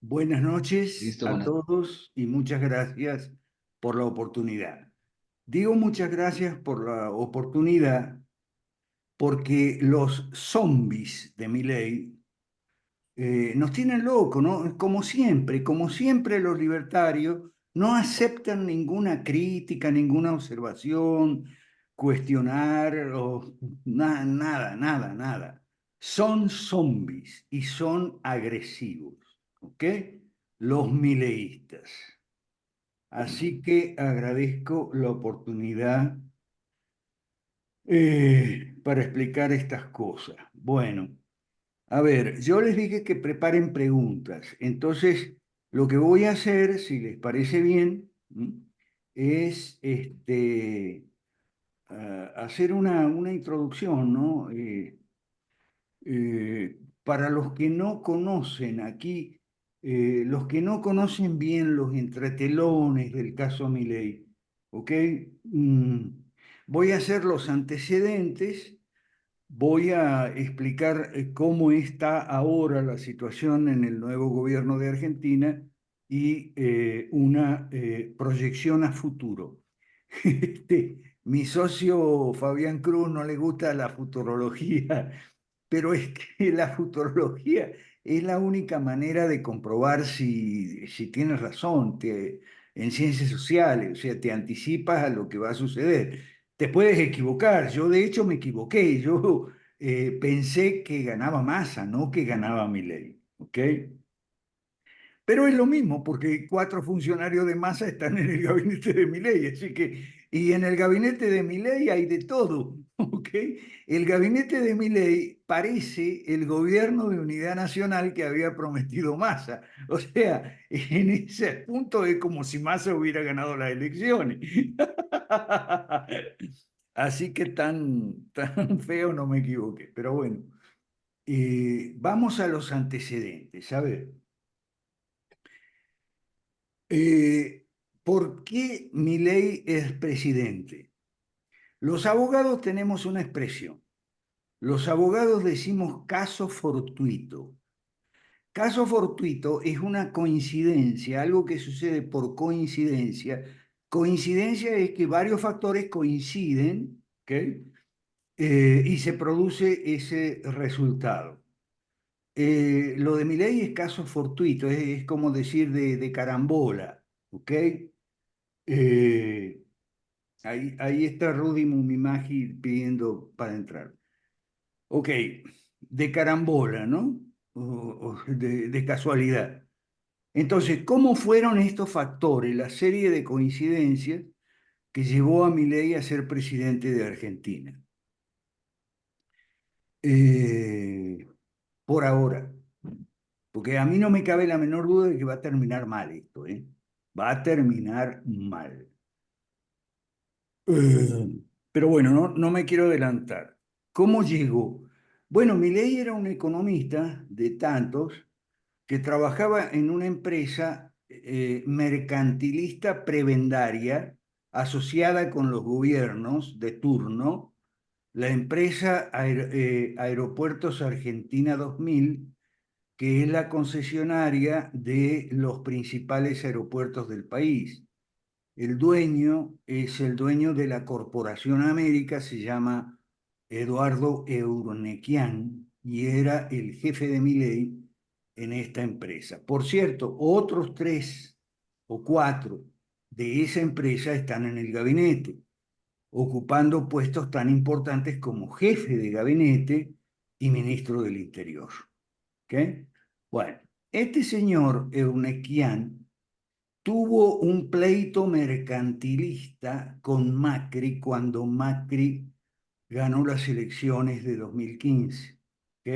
Buenas noches Listo, a buenas. todos y muchas gracias por la oportunidad. Digo muchas gracias por la oportunidad porque los zombies de Milei nos tienen locos, ¿no? Como siempre los libertarios no aceptan ninguna crítica, ninguna observación, cuestionar o nada, nada, nada. Son zombies y son agresivos, ¿ok? Los mileístas. Así que agradezco la oportunidad para explicar estas cosas. Bueno. A ver, yo les dije que preparen preguntas. Entonces, lo que voy a hacer, si les parece bien, es hacer una introducción, ¿no? Para los que no conocen aquí, los que no conocen bien los entretelones del caso Milei, ¿ok? Mm, Voy a hacer los antecedentes. Voy a explicar cómo está ahora la situación en el nuevo gobierno de Argentina y una proyección a futuro. Mi socio Fabián Cruz no le gusta la futurología, pero es que la futurología es la única manera de comprobar si tienes razón en ciencias sociales, o sea, te anticipas a lo que va a suceder. Te puedes equivocar, yo de hecho me equivoqué, yo pensé que ganaba Massa, no que ganaba Milei, ¿ok? Pero es lo mismo, porque cuatro funcionarios de Massa están en el gabinete de Milei, así que, y en el gabinete de Milei hay de todo, ¿ok? El gabinete de Milei parece el gobierno de unidad nacional que había prometido Massa. O sea, en ese punto es como si Massa hubiera ganado las elecciones. Así que tan feo no me equivoqué, pero bueno, vamos a los antecedentes, a ver. Eh, ¿Por qué Milei es presidente? Los abogados tenemos una expresión. Los abogados decimos caso fortuito. Caso fortuito es una coincidencia, algo que sucede por coincidencia. Coincidencia es que varios factores coinciden, ¿ok? Y se produce ese resultado. Lo de Milei es caso fortuito, es como decir de carambola, ¿ok? Eh, ahí está Rudy Mumimagi pidiendo para entrar. Ok, de carambola, ¿no? O de casualidad. Entonces, ¿cómo fueron estos factores, la serie de coincidencias que llevó a Milei a ser presidente de Argentina? Eh, por ahora, porque a mí no me cabe la menor duda de que va a terminar mal esto, ¿eh? Va a terminar mal. Pero bueno, no me quiero adelantar. ¿Cómo llegó? Bueno, Milei era un economista de tantos que trabajaba en una empresa mercantilista prebendaria asociada con los gobiernos de turno, la empresa Aeropuertos Argentina 2000, que es la concesionaria de los principales aeropuertos del país. El dueño es el dueño de la Corporación América, se llama Eduardo Eurnequian y era el jefe de Milei en esta empresa. Por cierto, otros tres o cuatro de esa empresa están en el gabinete, ocupando puestos tan importantes como jefe de gabinete y ministro del Interior. ¿Ok? Bueno, este señor Eurnequian tuvo un pleito mercantilista con Macri cuando Macri ganó las elecciones de 2015. ¿Ok?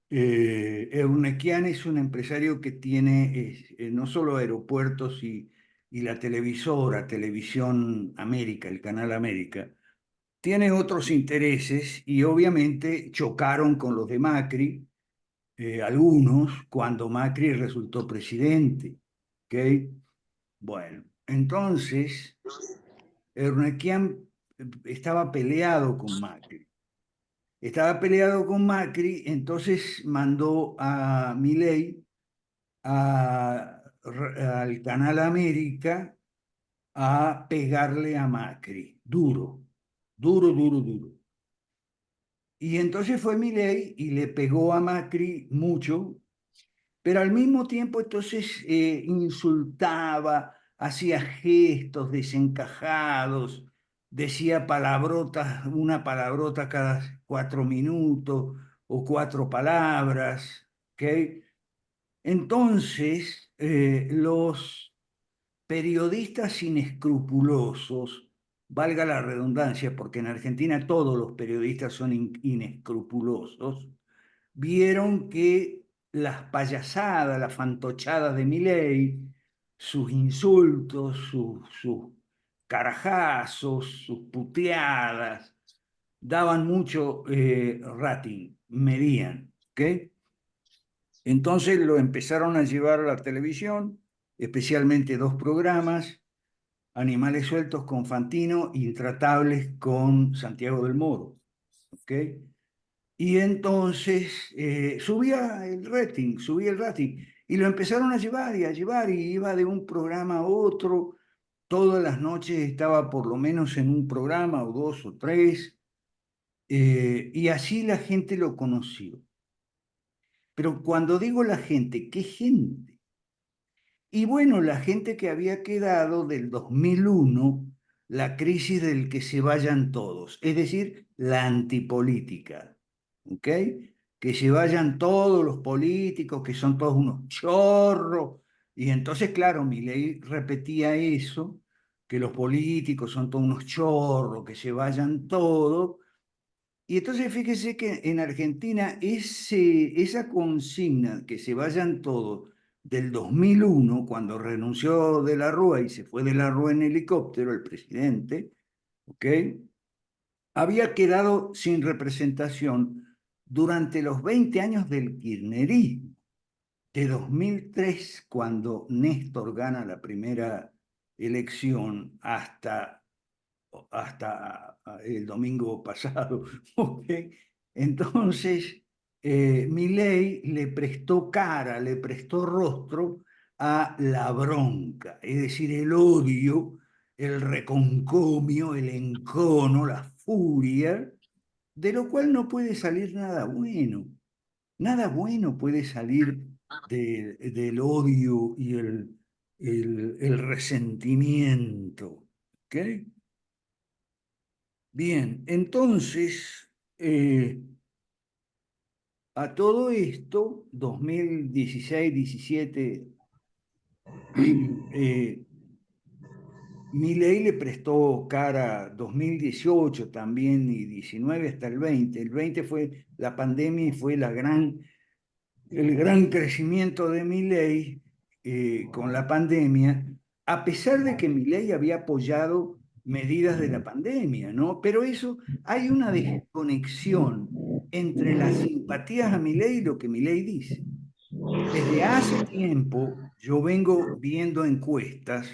Eurnequian es un empresario que tiene no solo aeropuertos y la televisora, Televisión América, el canal América, tiene otros intereses y obviamente chocaron con los de Macri, algunos, cuando Macri resultó presidente. ¿Ok? Bueno, entonces Eurnequian estaba peleado con Macri. Estaba peleado con Macri, entonces mandó a Milei al Canal América a pegarle a Macri, duro, duro, duro, duro. Y entonces fue Milei y le pegó a Macri mucho, pero al mismo tiempo entonces insultaba, hacía gestos desencajados, decía palabrotas, una palabrota cada 4 minutos o 4 palabras, ¿ok? Entonces, los periodistas inescrupulosos, valga la redundancia, porque en Argentina todos los periodistas son inescrupulosos, vieron que las payasadas, las fantochadas de Milei, sus insultos, sus carajazos, sus puteadas, daban mucho rating, medían, ¿ok? Entonces lo empezaron a llevar a la televisión, especialmente dos programas, Animales Sueltos con Fantino, Intratables con Santiago del Moro, ¿ok? Y entonces subía el rating, y lo empezaron a llevar y a llevar, y iba de un programa a otro, todas las noches estaba por lo menos en un programa, o dos o tres, y así la gente lo conoció. Pero cuando digo la gente, ¿qué gente? Y bueno, la gente que había quedado del 2001, la crisis del que se vayan todos, es decir, la antipolítica, ¿ok? Que se vayan todos los políticos, que son todos unos chorros. Y entonces, claro, Milei repetía eso, que los políticos son todos unos chorros, que se vayan todos. Y entonces fíjese que en Argentina esa consigna, que se vayan todos, del 2001, cuando renunció de la Rúa y se fue de la Rúa en helicóptero, el presidente, ¿ok? Había quedado sin representación durante los 20 años del kirchnerismo, de 2003, cuando Néstor gana la primera elección, hasta el domingo pasado. ¿Ok? Entonces, Milei le prestó cara, le prestó rostro a la bronca, es decir, el odio, el reconcomio, el encono, la furia, de lo cual no puede salir nada bueno. Nada bueno puede salir del odio y el resentimiento. ¿Ok? Bien, entonces, a todo esto, 2016, 17, eh, Milei le prestó cara 2018 también y 19 hasta el 20. El 20 fue la pandemia y fue el gran crecimiento de Milei con la pandemia, a pesar de que Milei había apoyado medidas de la pandemia, ¿no? Pero eso, hay una desconexión entre las simpatías a Milei y lo que Milei dice. Desde hace tiempo yo vengo viendo encuestas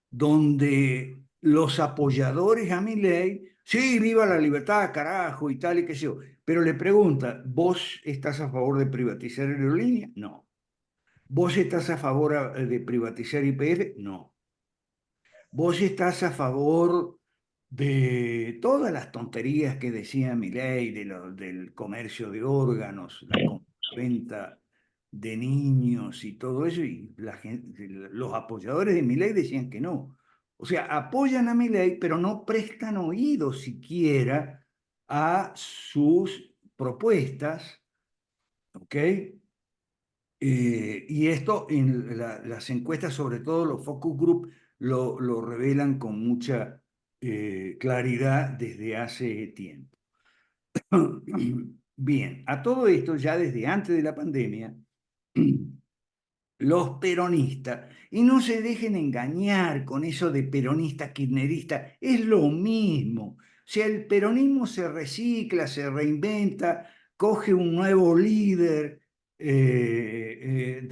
donde los apoyadores a Milei, sí, viva la libertad, carajo, y tal y qué sé yo, pero le pregunta, ¿vos estás a favor de privatizar aerolíneas? No. ¿Vos estás a favor de privatizar IPF? No. ¿Vos estás a favor de todas las tonterías que decía Milei, del comercio de órganos, la venta de niños y todo eso? Y la gente, los apoyadores de Milei decían que no. O sea, apoyan a Milei, pero no prestan oído siquiera a sus propuestas, ¿ok? Y esto en las encuestas, sobre todo los focus group, lo revelan con mucha claridad desde hace tiempo. Bien, a todo esto, ya desde antes de la pandemia, los peronistas, y no se dejen engañar con eso de peronista kirchnerista, es lo mismo. O sea, el peronismo se recicla, se reinventa, coge un nuevo líder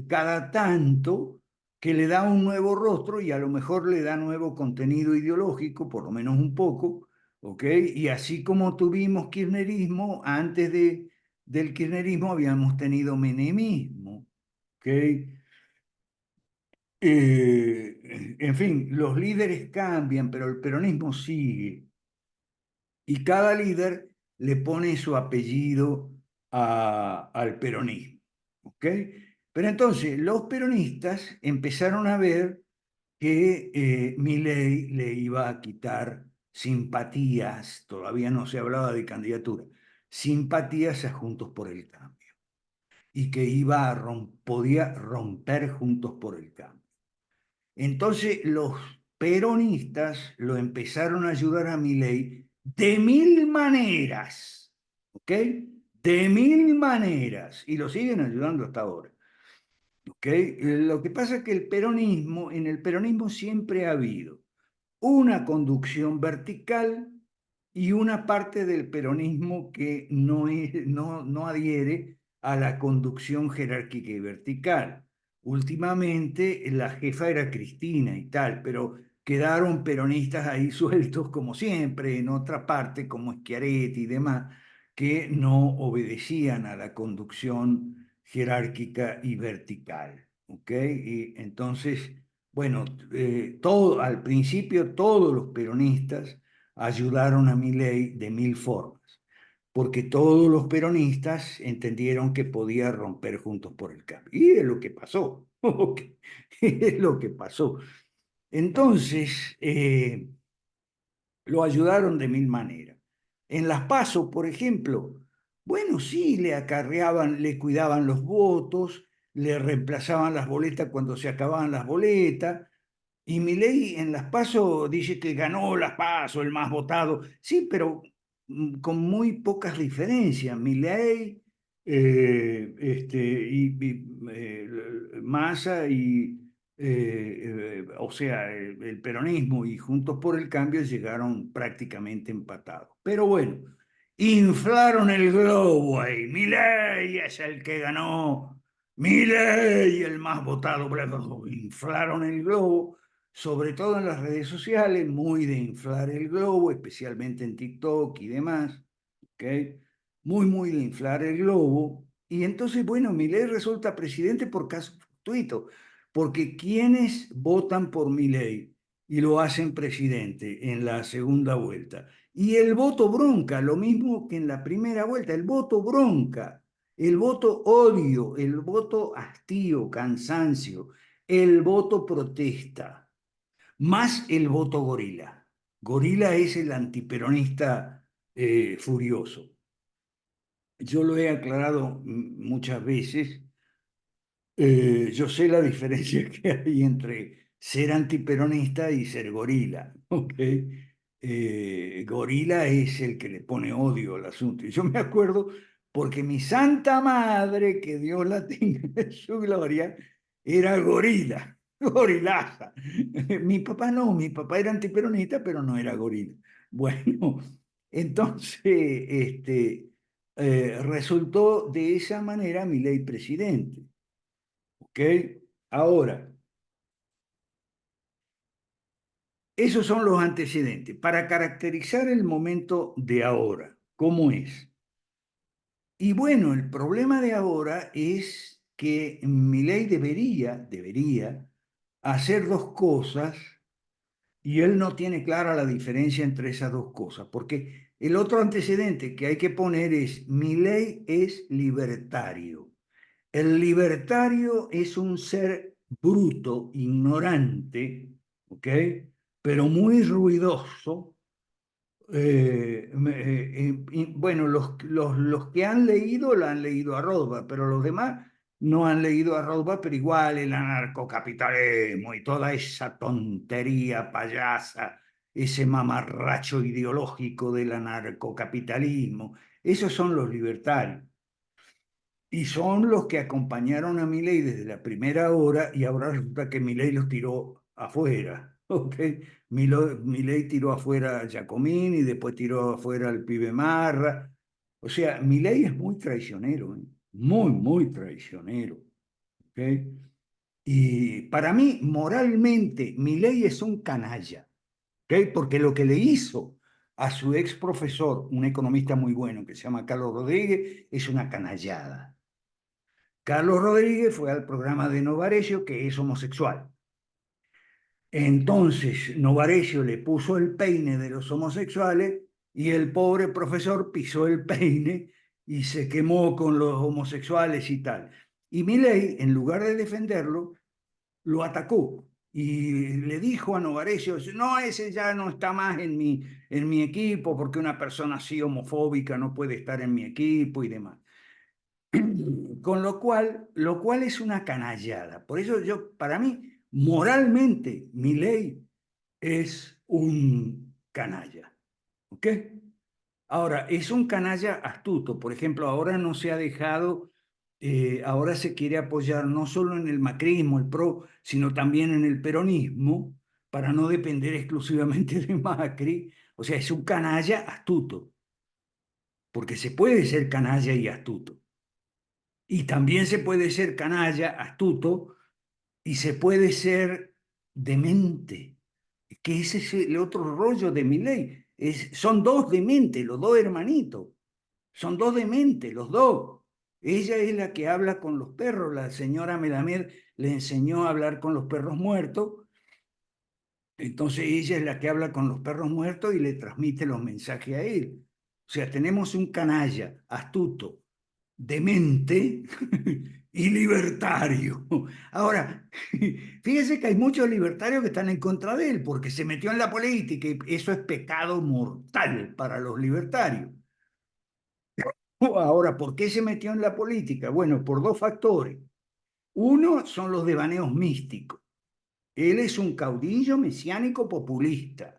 cada tanto, que le da un nuevo rostro y a lo mejor le da nuevo contenido ideológico, por lo menos un poco, ¿ok? Y así como tuvimos kirchnerismo, del kirchnerismo habíamos tenido menemismo, ¿ok? En fin, los líderes cambian, pero el peronismo sigue. Y cada líder le pone su apellido al peronismo. ¿Ok? Pero entonces los peronistas empezaron a ver que Milei le iba a quitar simpatías, todavía no se hablaba de candidatura, simpatías a Juntos por el Cambio, y que podía romper Juntos por el Cambio. Entonces los peronistas lo empezaron a ayudar a Milei de mil maneras, ¿ok? De mil maneras, y lo siguen ayudando hasta ahora. ¿Ok? Lo que pasa es que en el peronismo siempre ha habido una conducción vertical y una parte del peronismo que no adhiere a la conducción jerárquica y vertical. Últimamente la jefa era Cristina y tal, pero quedaron peronistas ahí sueltos como siempre, en otra parte como Schiaretti y demás, que no obedecían a la conducción jerárquica y vertical. ¿Ok? Y entonces, bueno, al principio todos los peronistas ayudaron a Milei de mil formas, porque todos los peronistas entendieron que podía romper Juntos por el Cambio. Y es lo que pasó. ¿Ok? Es lo que pasó. Entonces, lo ayudaron de mil maneras. En las PASO, por ejemplo, bueno, sí, le acarreaban, le cuidaban los votos, le reemplazaban las boletas cuando se acababan las boletas, y Milei en las PASO dice que ganó las PASO, el más votado. Sí, pero con muy pocas diferencias. Milei, Massa o sea, el peronismo y Juntos por el Cambio llegaron prácticamente empatados. Pero bueno, inflaron el globo ahí. Milei es el que ganó. Milei, el más votado. Bla, bla, bla. Inflaron el globo, sobre todo en las redes sociales, muy de inflar el globo, especialmente en TikTok y demás, ¿ok? Muy, muy de inflar el globo. Y entonces, bueno, Milei resulta presidente por caso fortuito, porque quienes votan por Milei y lo hacen presidente en la segunda vuelta. Y el voto bronca, lo mismo que en la primera vuelta, el voto bronca, el voto odio, el voto hastío, cansancio, el voto protesta, más el voto gorila. Gorila es el antiperonista furioso. Yo lo he aclarado muchas veces. Yo sé la diferencia que hay entre ser antiperonista y ser gorila. ¿Ok? Gorila es el que le pone odio al asunto. Y yo me acuerdo porque mi santa madre, que Dios la tenga en su gloria, era gorila, gorilaza. Mi papá no, mi papá era antiperonista, pero no era gorila. Bueno, entonces, resultó de esa manera mi ley presidente. ¿Ok? Ahora, esos son los antecedentes. Para caracterizar el momento de ahora, ¿cómo es? Y bueno, el problema de ahora es que Milei debería hacer dos cosas y él no tiene clara la diferencia entre esas dos cosas, porque el otro antecedente que hay que poner es Milei es libertario. El libertario es un ser bruto, ignorante, ¿ok? Pero muy ruidoso. Bueno, los que han leído lo han leído a Rothbard, pero los demás no han leído a Rothbard, pero igual el anarcocapitalismo y toda esa tontería payasa, ese mamarracho ideológico del anarcocapitalismo, esos son los libertarios. Y son los que acompañaron a Milei desde la primera hora y ahora resulta que Milei los tiró afuera. ¿Ok? Milei tiró afuera a Giacomini y después tiró afuera al pibe Marra. O sea, Milei es muy traicionero, ¿eh? Muy, muy traicionero. ¿Ok? Y para mí, moralmente, Milei es un canalla. ¿Ok? Porque lo que le hizo a su ex profesor, un economista muy bueno que se llama Carlos Rodríguez, es una canallada. Carlos Rodríguez fue al programa de Novarecio, que es homosexual. Entonces Novarecio le puso el peine de los homosexuales y el pobre profesor pisó el peine y se quemó con los homosexuales y tal. Y Milei, en lugar de defenderlo, lo atacó y le dijo a Novarecio, no, ese ya no está más en mi equipo porque una persona así homofóbica no puede estar en mi equipo y demás. Con lo cual es una canallada. Por eso yo, para mí, moralmente, Milei es un canalla. ¿Ok? Ahora, es un canalla astuto. Por ejemplo, ahora no se ha dejado, ahora se quiere apoyar no solo en el macrismo, el PRO, sino también en el peronismo, para no depender exclusivamente de Macri. O sea, es un canalla astuto, porque se puede ser canalla y astuto. Y también se puede ser canalla, astuto, y se puede ser demente, que ese es el otro rollo de Milei. Son dos dementes, los dos hermanitos. Son dos dementes, los dos. Ella es la que habla con los perros. La señora Melamed le enseñó a hablar con los perros muertos. Entonces ella es la que habla con los perros muertos y le transmite los mensajes a él. O sea, tenemos un canalla astuto, demente y libertario. Ahora, fíjese que hay muchos libertarios que están en contra de él porque se metió en la política y eso es pecado mortal para los libertarios. Ahora, ¿por qué se metió en la política? Bueno, por dos factores. Uno son los devaneos místicos. Él es un caudillo mesiánico populista.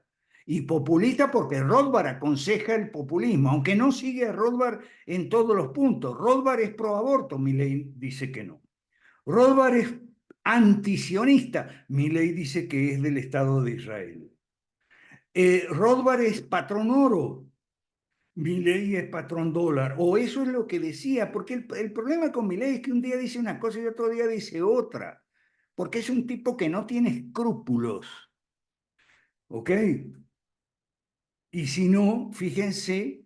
Y populista porque Rothbard aconseja el populismo, aunque no sigue a Rothbard en todos los puntos. Rothbard es pro aborto, Milley dice que no. Rothbard es antisionista, Milley dice que es del Estado de Israel. Rothbard es patrón oro, Milei es patrón dólar, o eso es lo que decía, porque el problema con Milei es que un día dice una cosa y otro día dice otra, porque es un tipo que no tiene escrúpulos, ¿ok? Y si no, fíjense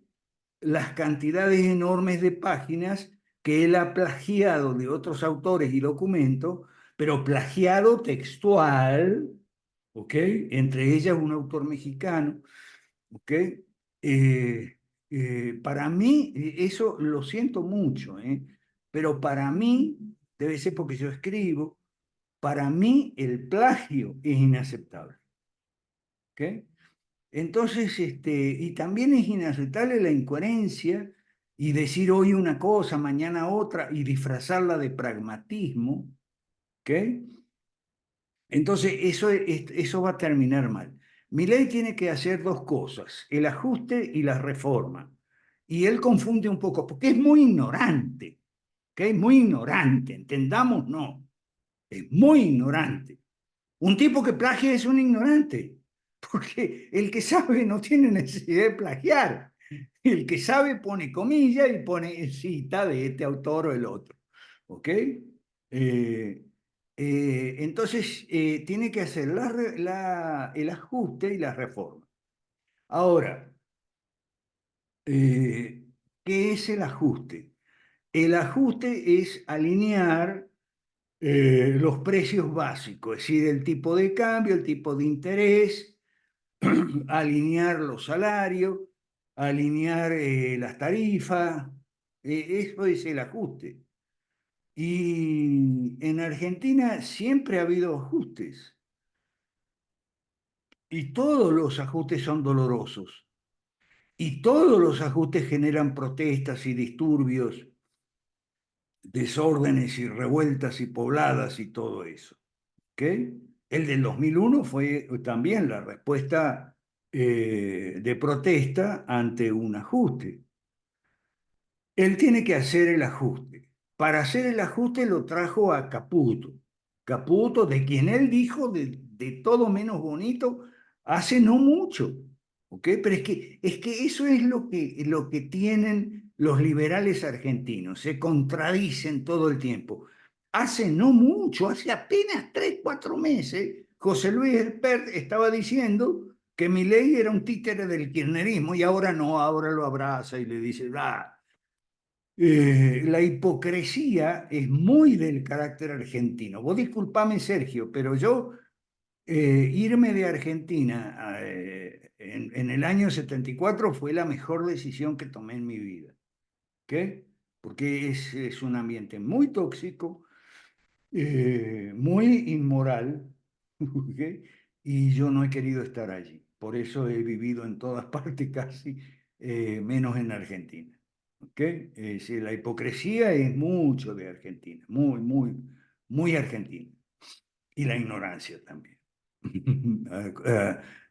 las cantidades enormes de páginas que él ha plagiado de otros autores y documentos, pero plagiado textual, ¿ok? Entre ellas un autor mexicano, ¿ok? Para mí, eso lo siento mucho, ¿eh? Pero para mí, debe ser porque yo escribo, para mí el plagio es inaceptable, ¿ok? Entonces, y también es inaceptable la incoherencia y decir hoy una cosa, mañana otra y disfrazarla de pragmatismo, ¿ok? Entonces, eso va a terminar mal. Milei tiene que hacer dos cosas, el ajuste y la reforma. Y él confunde un poco, porque es muy ignorante, ¿ok? Muy ignorante, entendamos, no, es muy ignorante. Un tipo que plagia es un ignorante, porque el que sabe no tiene necesidad de plagiar. El que sabe pone comillas y pone cita de este autor o el otro. ¿Ok? Entonces, tiene que hacer el ajuste y la reforma. Ahora, ¿qué es el ajuste? El ajuste es alinear los precios básicos, es decir, el tipo de cambio, el tipo de interés, alinear los salarios, alinear las tarifas, eso es el ajuste. Y en Argentina siempre ha habido ajustes y todos los ajustes son dolorosos y todos los ajustes generan protestas y disturbios, desórdenes y revueltas y pobladas y todo eso. ¿Ok? El del 2001 fue también la respuesta de protesta ante un ajuste. Él tiene que hacer el ajuste. Para hacer el ajuste lo trajo a Caputo. Caputo, de quien él dijo de todo menos bonito hace no mucho. ¿Ok? Pero es que eso es lo que tienen los liberales argentinos. Se contradicen todo el tiempo. Hace no mucho, hace apenas 3, 4 meses, José Luis Espert estaba diciendo que Milei era un títere del kirchnerismo y ahora no, ahora lo abraza y le dice, ah, la hipocresía es muy del carácter argentino. Vos disculpame, Sergio, pero yo Irme de Argentina en el año 74 fue la mejor decisión que tomé en mi vida. ¿Ok? Porque es un ambiente muy tóxico, muy inmoral, ¿ok? Y yo no he querido estar allí. Por eso he vivido en todas partes casi, menos en Argentina. ¿Ok? La hipocresía es mucho de Argentina, muy, muy, muy argentina. Y la ignorancia también.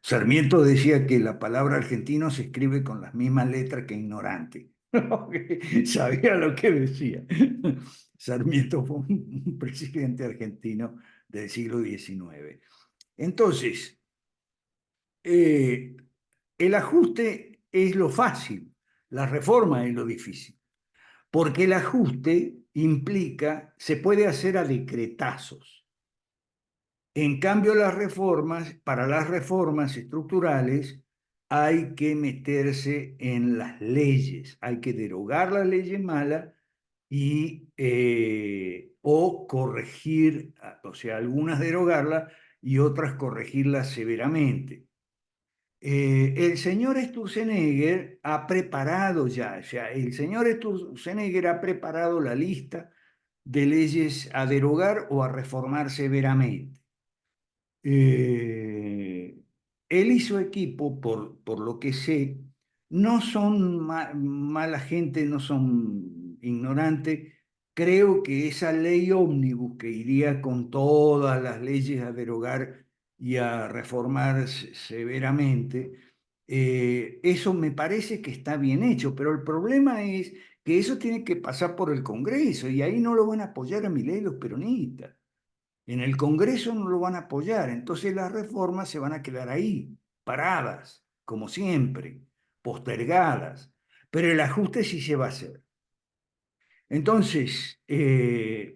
Sarmiento decía que la palabra argentino se escribe con las mismas letras que ignorante. Sabía lo que decía. Sarmiento fue un presidente argentino del siglo XIX. Entonces, eh, el ajuste es lo fácil, la reforma es lo difícil, porque el ajuste implica, se puede hacer a decretazos. En cambio, para las reformas estructurales, hay que meterse en las leyes, hay que derogar las leyes malas o corregir, o sea, algunas derogarlas y otras corregirlas severamente. El señor Sturzenegger ha preparado ya, o sea, el señor Sturzenegger ha preparado la lista de leyes a derogar o a reformar severamente. Eh, Él y su equipo, por lo que sé, no son mala gente, no son ignorantes. Creo que esa ley ómnibus que iría con todas las leyes a derogar y a reformar severamente, eso me parece que está bien hecho, pero el problema es que eso tiene que pasar por el Congreso y ahí no lo van a apoyar a Milei los peronistas. En el Congreso no lo van a apoyar, entonces las reformas se van a quedar ahí, paradas, como siempre, postergadas, pero el ajuste sí se va a hacer. Entonces,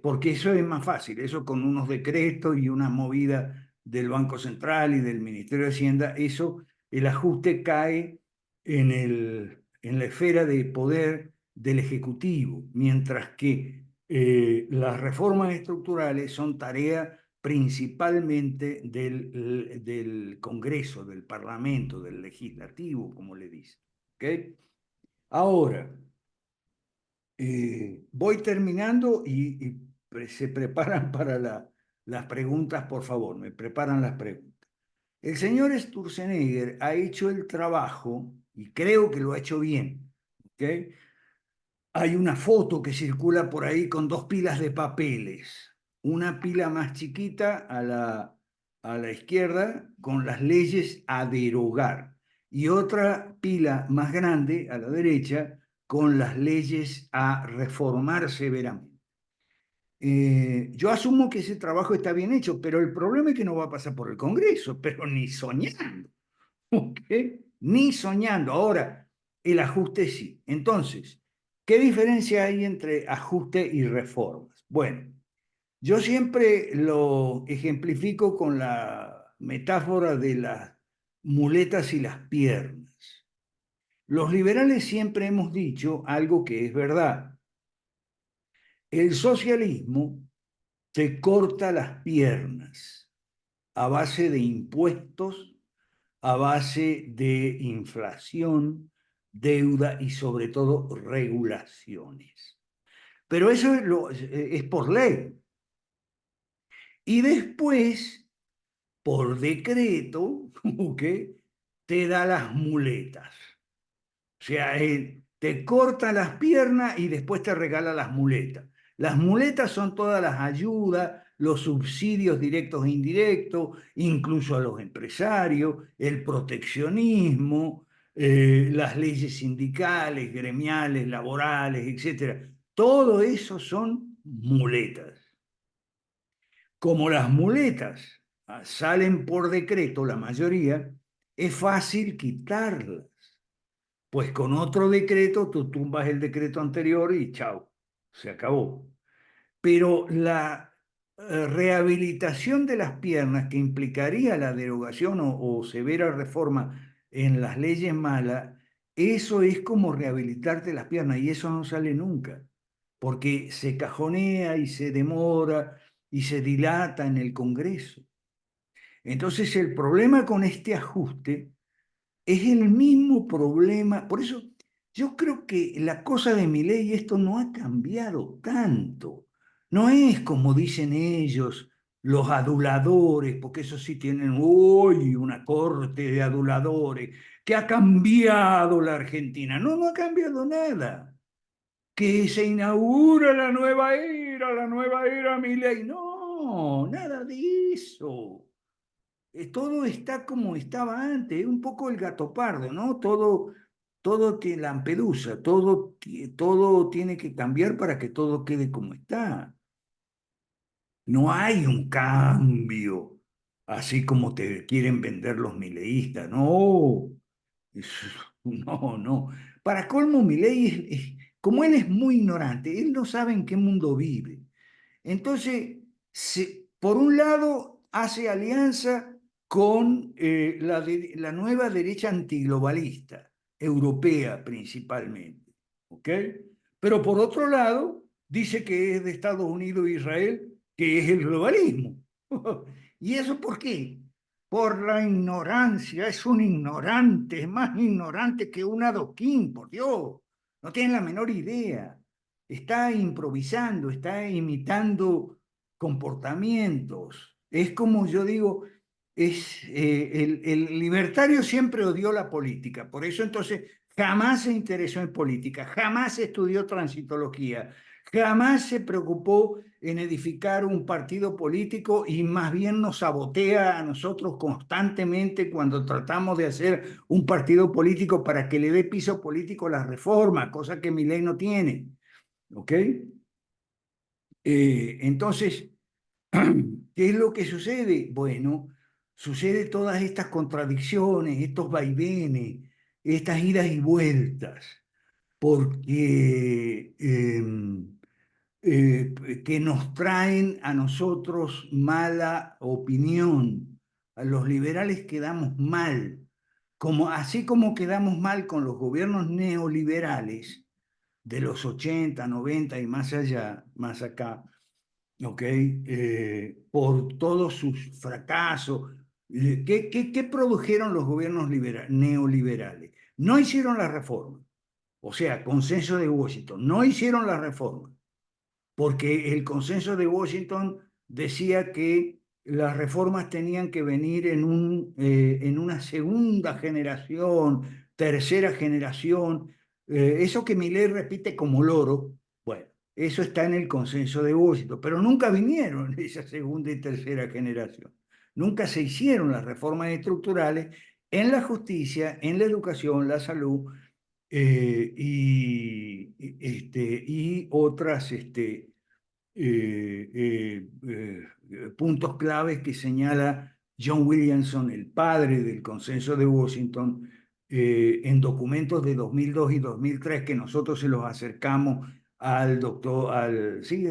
porque eso es más fácil, eso con unos decretos y una movida del Banco Central y del Ministerio de Hacienda, eso, el ajuste cae en la esfera de poder del Ejecutivo, mientras que las reformas estructurales son tarea principalmente del Congreso, del Parlamento, del Legislativo, como le dice. ¿Ok? Ahora, voy terminando y se preparan para las preguntas, por favor, me preparan las preguntas. El señor Sturzenegger ha hecho el trabajo y creo que lo ha hecho bien. ¿Ok? Hay una foto que circula por ahí con dos pilas de papeles. Una pila más chiquita a la izquierda con las leyes a derogar y otra pila más grande a la derecha con las leyes a reformar severamente. Yo asumo que ese trabajo está bien hecho, pero el problema es que no va a pasar por el Congreso, pero ni soñando. ¿Ok? Ni soñando. Ahora, el ajuste sí. Entonces, ¿qué diferencia hay entre ajuste y reformas? Bueno, yo siempre lo ejemplifico con la metáfora de las muletas y las piernas. Los liberales siempre hemos dicho algo que es verdad. El socialismo te corta las piernas a base de impuestos, a base de inflación, deuda y sobre todo regulaciones. Pero eso es por ley. Y después, por decreto, ¿ok? Te da las muletas. O sea, te corta las piernas y después te regala las muletas. Las muletas son todas las ayudas, los subsidios directos e indirectos, incluso a los empresarios, el proteccionismo, las leyes sindicales, gremiales, laborales, etcétera. Todo eso son muletas. Como las muletas salen por decreto, la mayoría, es fácil quitarlas. Pues con otro decreto tú tumbas el decreto anterior y chao, se acabó. Pero la rehabilitación de las piernas que implicaría la derogación o severa reforma en las leyes malas, eso es como rehabilitarte las piernas y eso no sale nunca, porque se cajonea y se demora y se dilata en el Congreso. Entonces el problema con este ajuste es el mismo problema. Por eso yo creo que la cosa de Milei, esto no ha cambiado tanto. No es como dicen ellos, los aduladores, porque eso sí tienen hoy una corte de aduladores, que ha cambiado la Argentina. No, no ha cambiado nada. Que se inaugura la nueva era Milei. No, nada de eso. Todo está como estaba antes, es un poco el gato pardo, ¿no? Todo tiene Lampedusa, todo tiene que cambiar para que todo quede como está. No hay un cambio, así como te quieren vender los mileístas, no. No, no. Para colmo, Milei, como él es muy ignorante, él no sabe en qué mundo vive. Entonces, por un lado, hace alianza con la nueva derecha antiglobalista, europea principalmente, ¿ok? Pero por otro lado, dice que es de Estados Unidos e Israel, que es el globalismo. ¿Y eso por qué? Por la ignorancia, es un ignorante, es más ignorante que un adoquín, por Dios, no tiene la menor idea, está improvisando, está imitando comportamientos. Es como yo digo, el libertario siempre odió la política, por eso entonces jamás se interesó en política, jamás estudió transitología, jamás se preocupó en edificar un partido político y más bien nos sabotea a nosotros constantemente cuando tratamos de hacer un partido político para que le dé piso político a la reforma, cosa que mi ley no tiene. ¿Ok? Entonces, ¿qué es lo que sucede? Bueno, sucede todas estas contradicciones, estos vaivenes, estas idas y vueltas, porque que nos traen a nosotros mala opinión. A los liberales quedamos mal, así como quedamos mal con los gobiernos neoliberales de los 80, 90 y más allá, más acá, ¿ok? Por todos sus fracasos. ¿Qué produjeron los gobiernos neoliberales? No hicieron la reforma, o sea, consenso de Washington, no hicieron la reforma porque el consenso de Washington decía que las reformas tenían que venir en una segunda generación, tercera generación. Eso que Milei repite como loro, bueno, eso está en el consenso de Washington, pero nunca vinieron esa segunda y tercera generación. Nunca se hicieron las reformas estructurales en la justicia, en la educación, la salud y otras puntos claves que señala John Williamson, el padre del consenso de Washington, en documentos de 2002 y 2003 que nosotros se los acercamos al doctor, sí,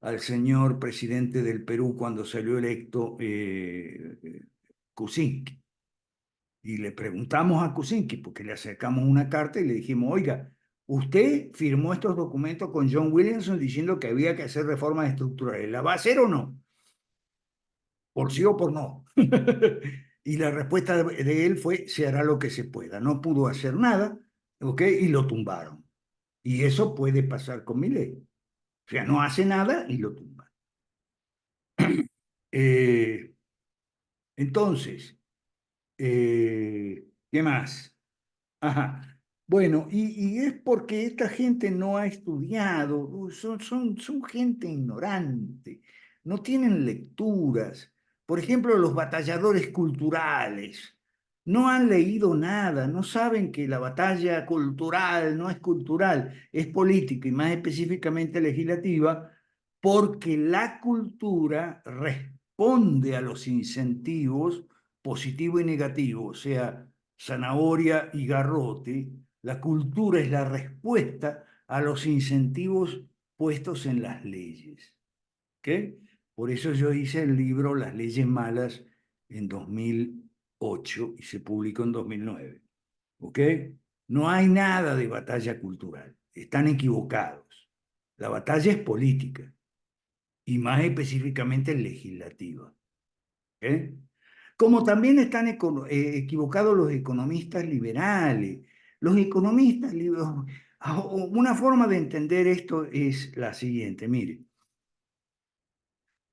al señor presidente del Perú cuando salió electo Kuczynski. Y le preguntamos a Kuczynski, porque le acercamos una carta y le dijimos, oiga, usted firmó estos documentos con John Williamson diciendo que había que hacer reformas estructurales. ¿La va a hacer o no? ¿Por sí o por no? Y la respuesta de él fue, se hará lo que se pueda. No pudo hacer nada, ¿ok? Y lo tumbaron. Y eso puede pasar con Milei. O sea, no hace nada y lo tumban. Eh, entonces, ¿qué más? Ajá. Bueno, y es porque esta gente no ha estudiado, son gente ignorante, no tienen lecturas. Por ejemplo, los batalladores culturales no han leído nada, no saben que la batalla cultural no es cultural, es política y más específicamente legislativa, porque la cultura responde a los incentivos positivo y negativo, o sea, zanahoria y garrote, la cultura es la respuesta a los incentivos puestos en las leyes. ¿Ok? Por eso yo hice el libro Las leyes malas en 2008 y se publicó en 2009. ¿Ok? No hay nada de batalla cultural. Están equivocados. La batalla es política y más específicamente legislativa. ¿eh? Como también están equivocados los economistas liberales. Los economistas, una forma de entender esto es la siguiente, mire,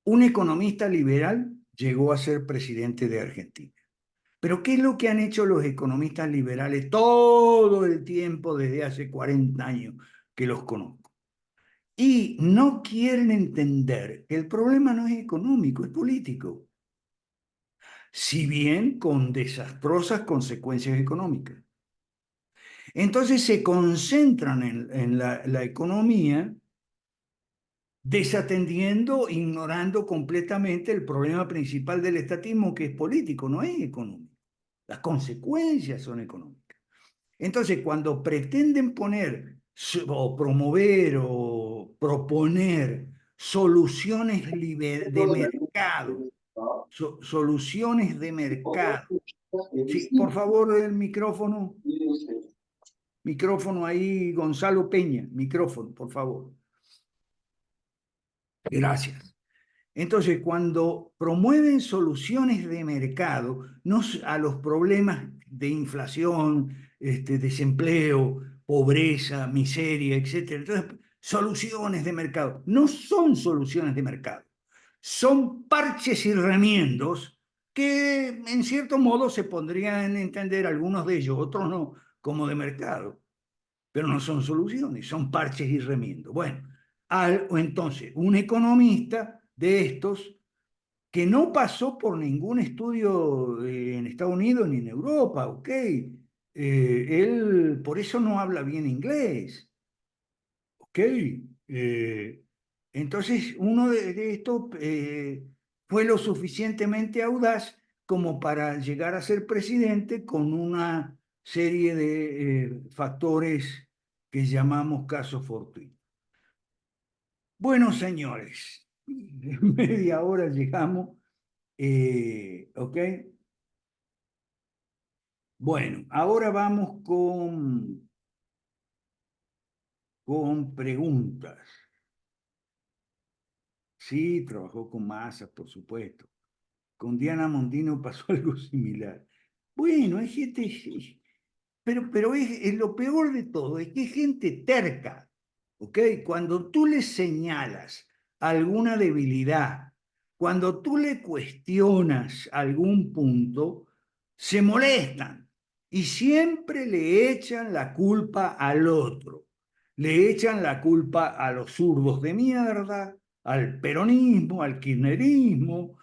un economista liberal llegó a ser presidente de Argentina. Pero ¿qué es lo que han hecho los economistas liberales todo el tiempo desde hace 40 años que los conozco? Y no quieren entender que el problema no es económico, es político, si bien con desastrosas consecuencias económicas. Entonces se concentran en la economía, desatendiendo, ignorando completamente el problema principal del estatismo, que es político, no es económico. Las consecuencias son económicas. Entonces, cuando pretenden poner o promover o proponer soluciones de mercado, soluciones de mercado. Sí, por favor, el micrófono. Micrófono ahí, Gonzalo Peña. Micrófono, por favor. Gracias. Entonces, cuando promueven soluciones de mercado no a los problemas de inflación, desempleo, pobreza, miseria, etcétera, entonces, soluciones de mercado, no son soluciones de mercado, son parches y remiendos que en cierto modo se podrían entender algunos de ellos, otros no, como de mercado, pero no son soluciones, son parches y remiendos. Bueno, o entonces, un economista de estos que no pasó por ningún estudio en Estados Unidos ni en Europa, ¿ok? Él por eso no habla bien inglés, ¿ok? Entonces, uno de estos fue lo suficientemente audaz como para llegar a ser presidente con una serie de factores que llamamos casos fortuitos. Bueno, señores, en media hora llegamos, ¿ok? Bueno, ahora vamos con preguntas. Sí, trabajó con Massa, por supuesto. Con Diana Mondino pasó algo similar. Bueno, hay gente, pero es lo peor de todo, es que es gente terca, ¿ok? Cuando tú le señalas alguna debilidad, cuando tú le cuestionas algún punto, se molestan y siempre le echan la culpa al otro. Le echan la culpa a los zurdos de mierda, al peronismo, al kirchnerismo,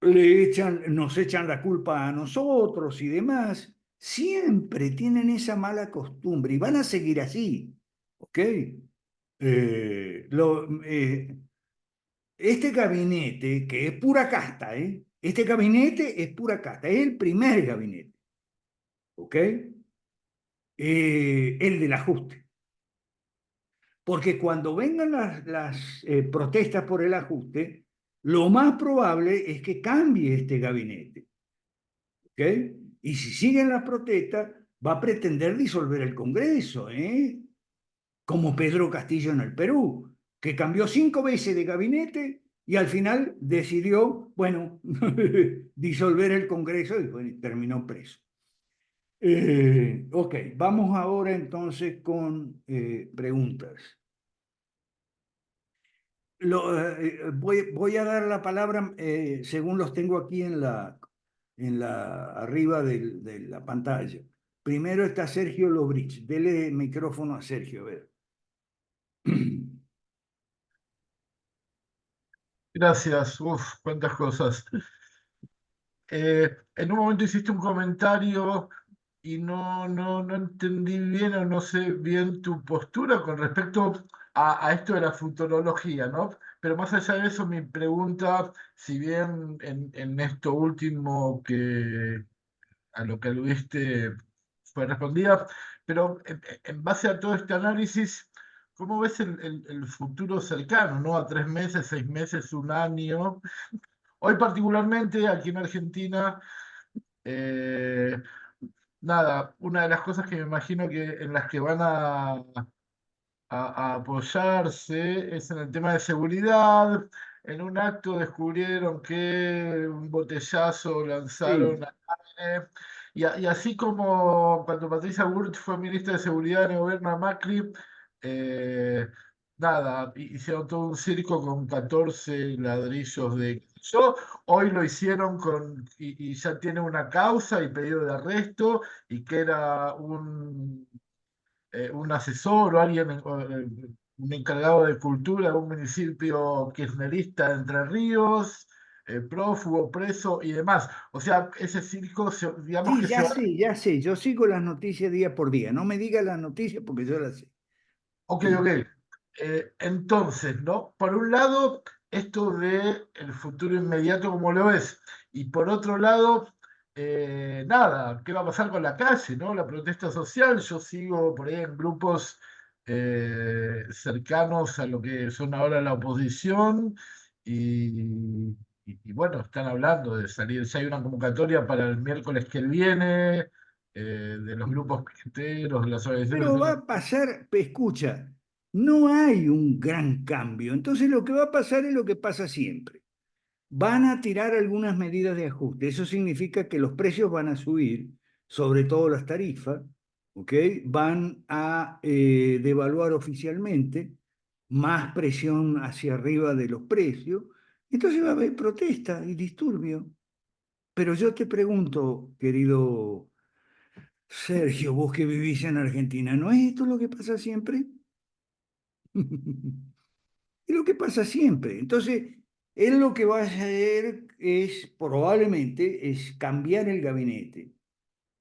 nos echan la culpa a nosotros y demás, siempre tienen esa mala costumbre y van a seguir así, ¿ok? Eh, lo- eh, este gabinete, que es pura casta, ¿eh? Este gabinete es pura casta, es el primer gabinete, ¿ok? El del ajuste. Porque cuando vengan las protestas por el ajuste, lo más probable es que cambie este gabinete. ¿Ok? Y si siguen las protestas, va a pretender disolver el Congreso, ¿eh? Como Pedro Castillo en el Perú, que cambió 5 veces de gabinete y al final decidió, bueno, disolver el Congreso y bueno, terminó preso. Ok, vamos ahora entonces con preguntas. Voy a dar la palabra según los tengo aquí arriba de la pantalla. Primero está Sergio Lobrich. Dele micrófono a Sergio, a ver. Gracias, uf, cuántas cosas. En un momento hiciste un comentario y no entendí bien o no sé bien tu postura con respecto a esto de la futurología, ¿no? Pero más allá de eso, mi pregunta, si bien en esto último que a lo que aludiste fue respondida, pero en base a todo este análisis, ¿cómo ves el futuro cercano, ¿no? A 3 meses, 6 meses, un año. Hoy particularmente aquí en Argentina, eh, nada, una de las cosas que me imagino que en las que van a apoyarse es en el tema de seguridad, en un acto descubrieron que un botellazo lanzaron Sí, al aire. Y así como cuando Patricia Burch fue ministra de Seguridad en el gobierno de Macri, eh, nada, hicieron todo un circo con 14 ladrillos de... Yo, hoy lo hicieron y ya tiene una causa y pedido de arresto, y que era un asesor o alguien, un encargado de cultura de un municipio kirchnerista de Entre Ríos, prófugo, preso y demás. O sea, ese circo, digamos sí, que se va. ya sé, yo sigo las noticias día por día. No me digas las noticias porque yo las sé. Ok, ok. Entonces, ¿no? Por un lado, esto de el futuro inmediato como lo es, y por otro lado, nada, ¿qué va a pasar con la calle, ¿no? La protesta social, yo sigo por ahí en grupos cercanos a lo que son ahora la oposición, y bueno, están hablando de salir, ya hay una convocatoria para el miércoles que viene, de los grupos piqueteros, de las organizaciones Pero va vecinas. a pasar, escucha, no hay un gran cambio. Entonces lo que va a pasar es lo que pasa siempre. Van a tirar algunas medidas de ajuste. Eso significa que los precios van a subir, sobre todo las tarifas, ¿ok? Van a devaluar oficialmente, más presión hacia arriba de los precios. Entonces va a haber protesta y disturbio. Pero yo te pregunto, querido Sergio, vos que vivís en Argentina, ¿no es esto lo que pasa siempre? Es lo que pasa siempre. Entonces, él lo que va a hacer es, probablemente, es cambiar el gabinete.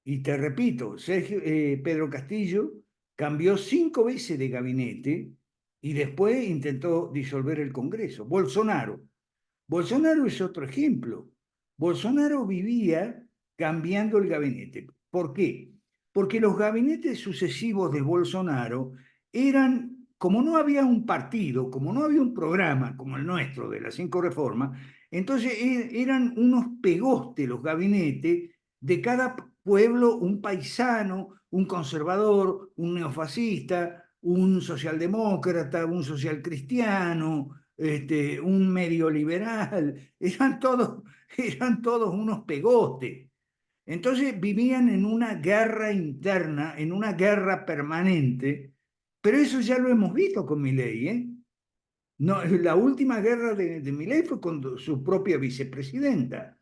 Y te repito, Pedro Castillo cambió 5 veces de gabinete y después intentó disolver el Congreso. Bolsonaro es otro ejemplo. Bolsonaro vivía cambiando el gabinete. ¿Por qué? Porque los gabinetes sucesivos de Bolsonaro eran, como no había un partido, como no había un programa como el nuestro de las 5 reformas, entonces eran unos pegostes los gabinetes de cada pueblo, un paisano, un conservador, un neofascista, un socialdemócrata, un socialcristiano, un medio liberal, eran todos unos pegotes. Entonces vivían en una guerra interna, en una guerra permanente, pero eso ya lo hemos visto con Milei, ¿eh? No, la última guerra de Milei fue con su propia vicepresidenta,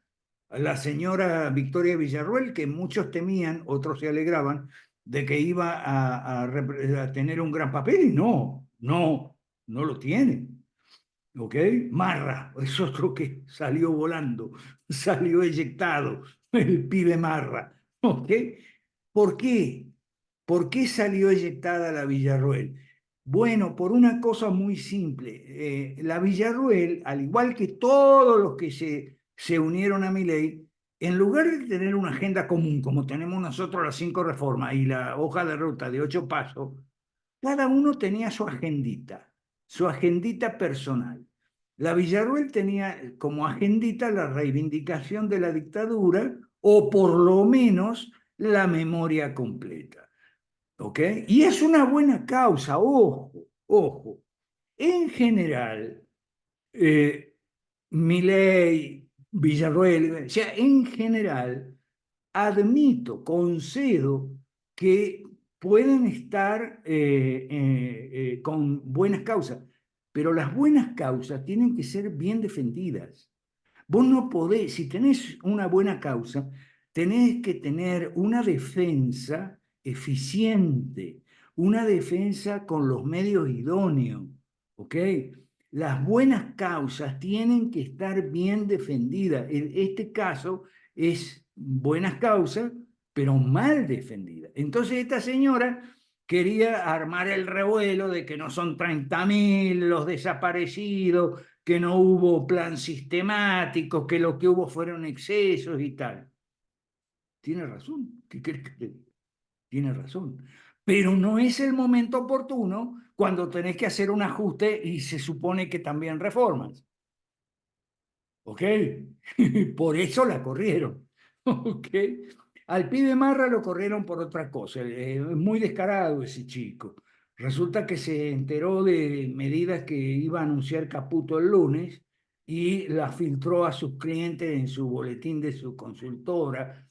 la señora Victoria Villarruel, que muchos temían, otros se alegraban, de que iba a tener un gran papel, y no lo tiene. ¿Ok? Marra, es otro que salió volando, salió eyectado, el pibe Marra. ¿Ok? ¿Por qué? ¿Por qué salió eyectada la Villarruel? Bueno, por una cosa muy simple. La Villarruel, al igual que todos los que se unieron a mi ley, en lugar de tener una agenda común, como tenemos nosotros las 5 reformas y la hoja de ruta de 8 pasos, cada uno tenía su agendita personal. La Villarruel tenía como agendita la reivindicación de la dictadura o por lo menos la memoria completa. ¿Ok? Y es una buena causa, ojo, ojo. En general, eh, Milei, Villarruel, o sea, en general, admito, concedo que pueden estar con buenas causas, pero las buenas causas tienen que ser bien defendidas. Vos no podés, si tenés una buena causa, tenés que tener una defensa eficiente, una defensa con los medios idóneos, ¿ok? Las buenas causas tienen que estar bien defendidas. En este caso es buenas causas, pero mal defendidas. Entonces esta señora quería armar el revuelo de que no son 30.000 los desaparecidos, que no hubo plan sistemático, que lo que hubo fueron excesos y tal. Tiene razón, ¿qué crees que te diga? Tiene razón. Pero no es el momento oportuno cuando tenés que hacer un ajuste y se supone que también reformas. ¿Ok? Por eso la corrieron. ¿Ok? Al pibe Marra lo corrieron por otra cosa. Es muy descarado ese chico. Resulta que se enteró de medidas que iba a anunciar Caputo el lunes y la filtró a sus clientes en su boletín de su consultora.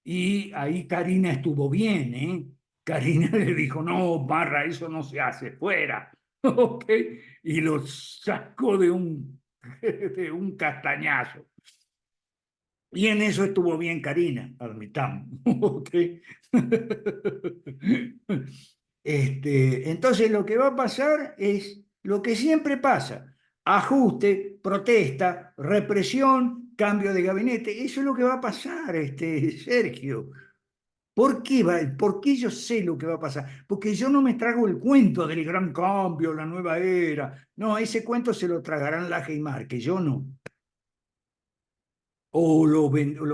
Y ahí Karina estuvo bien, ¿eh? Karina le dijo, no, Barra, eso no se hace, fuera. ¿Ok? Y lo sacó de un castañazo. Y en eso estuvo bien Karina, admitamos. ¿Ok? Entonces lo que va a pasar es lo que siempre pasa. Ajuste, protesta, represión, cambio de gabinete. Eso es lo que va a pasar, Sergio. ¿Por qué por qué yo sé lo que va a pasar? Porque yo no me trago el cuento del gran cambio, la nueva era. No, ese cuento se lo tragarán Laje y Marque, yo no. O lo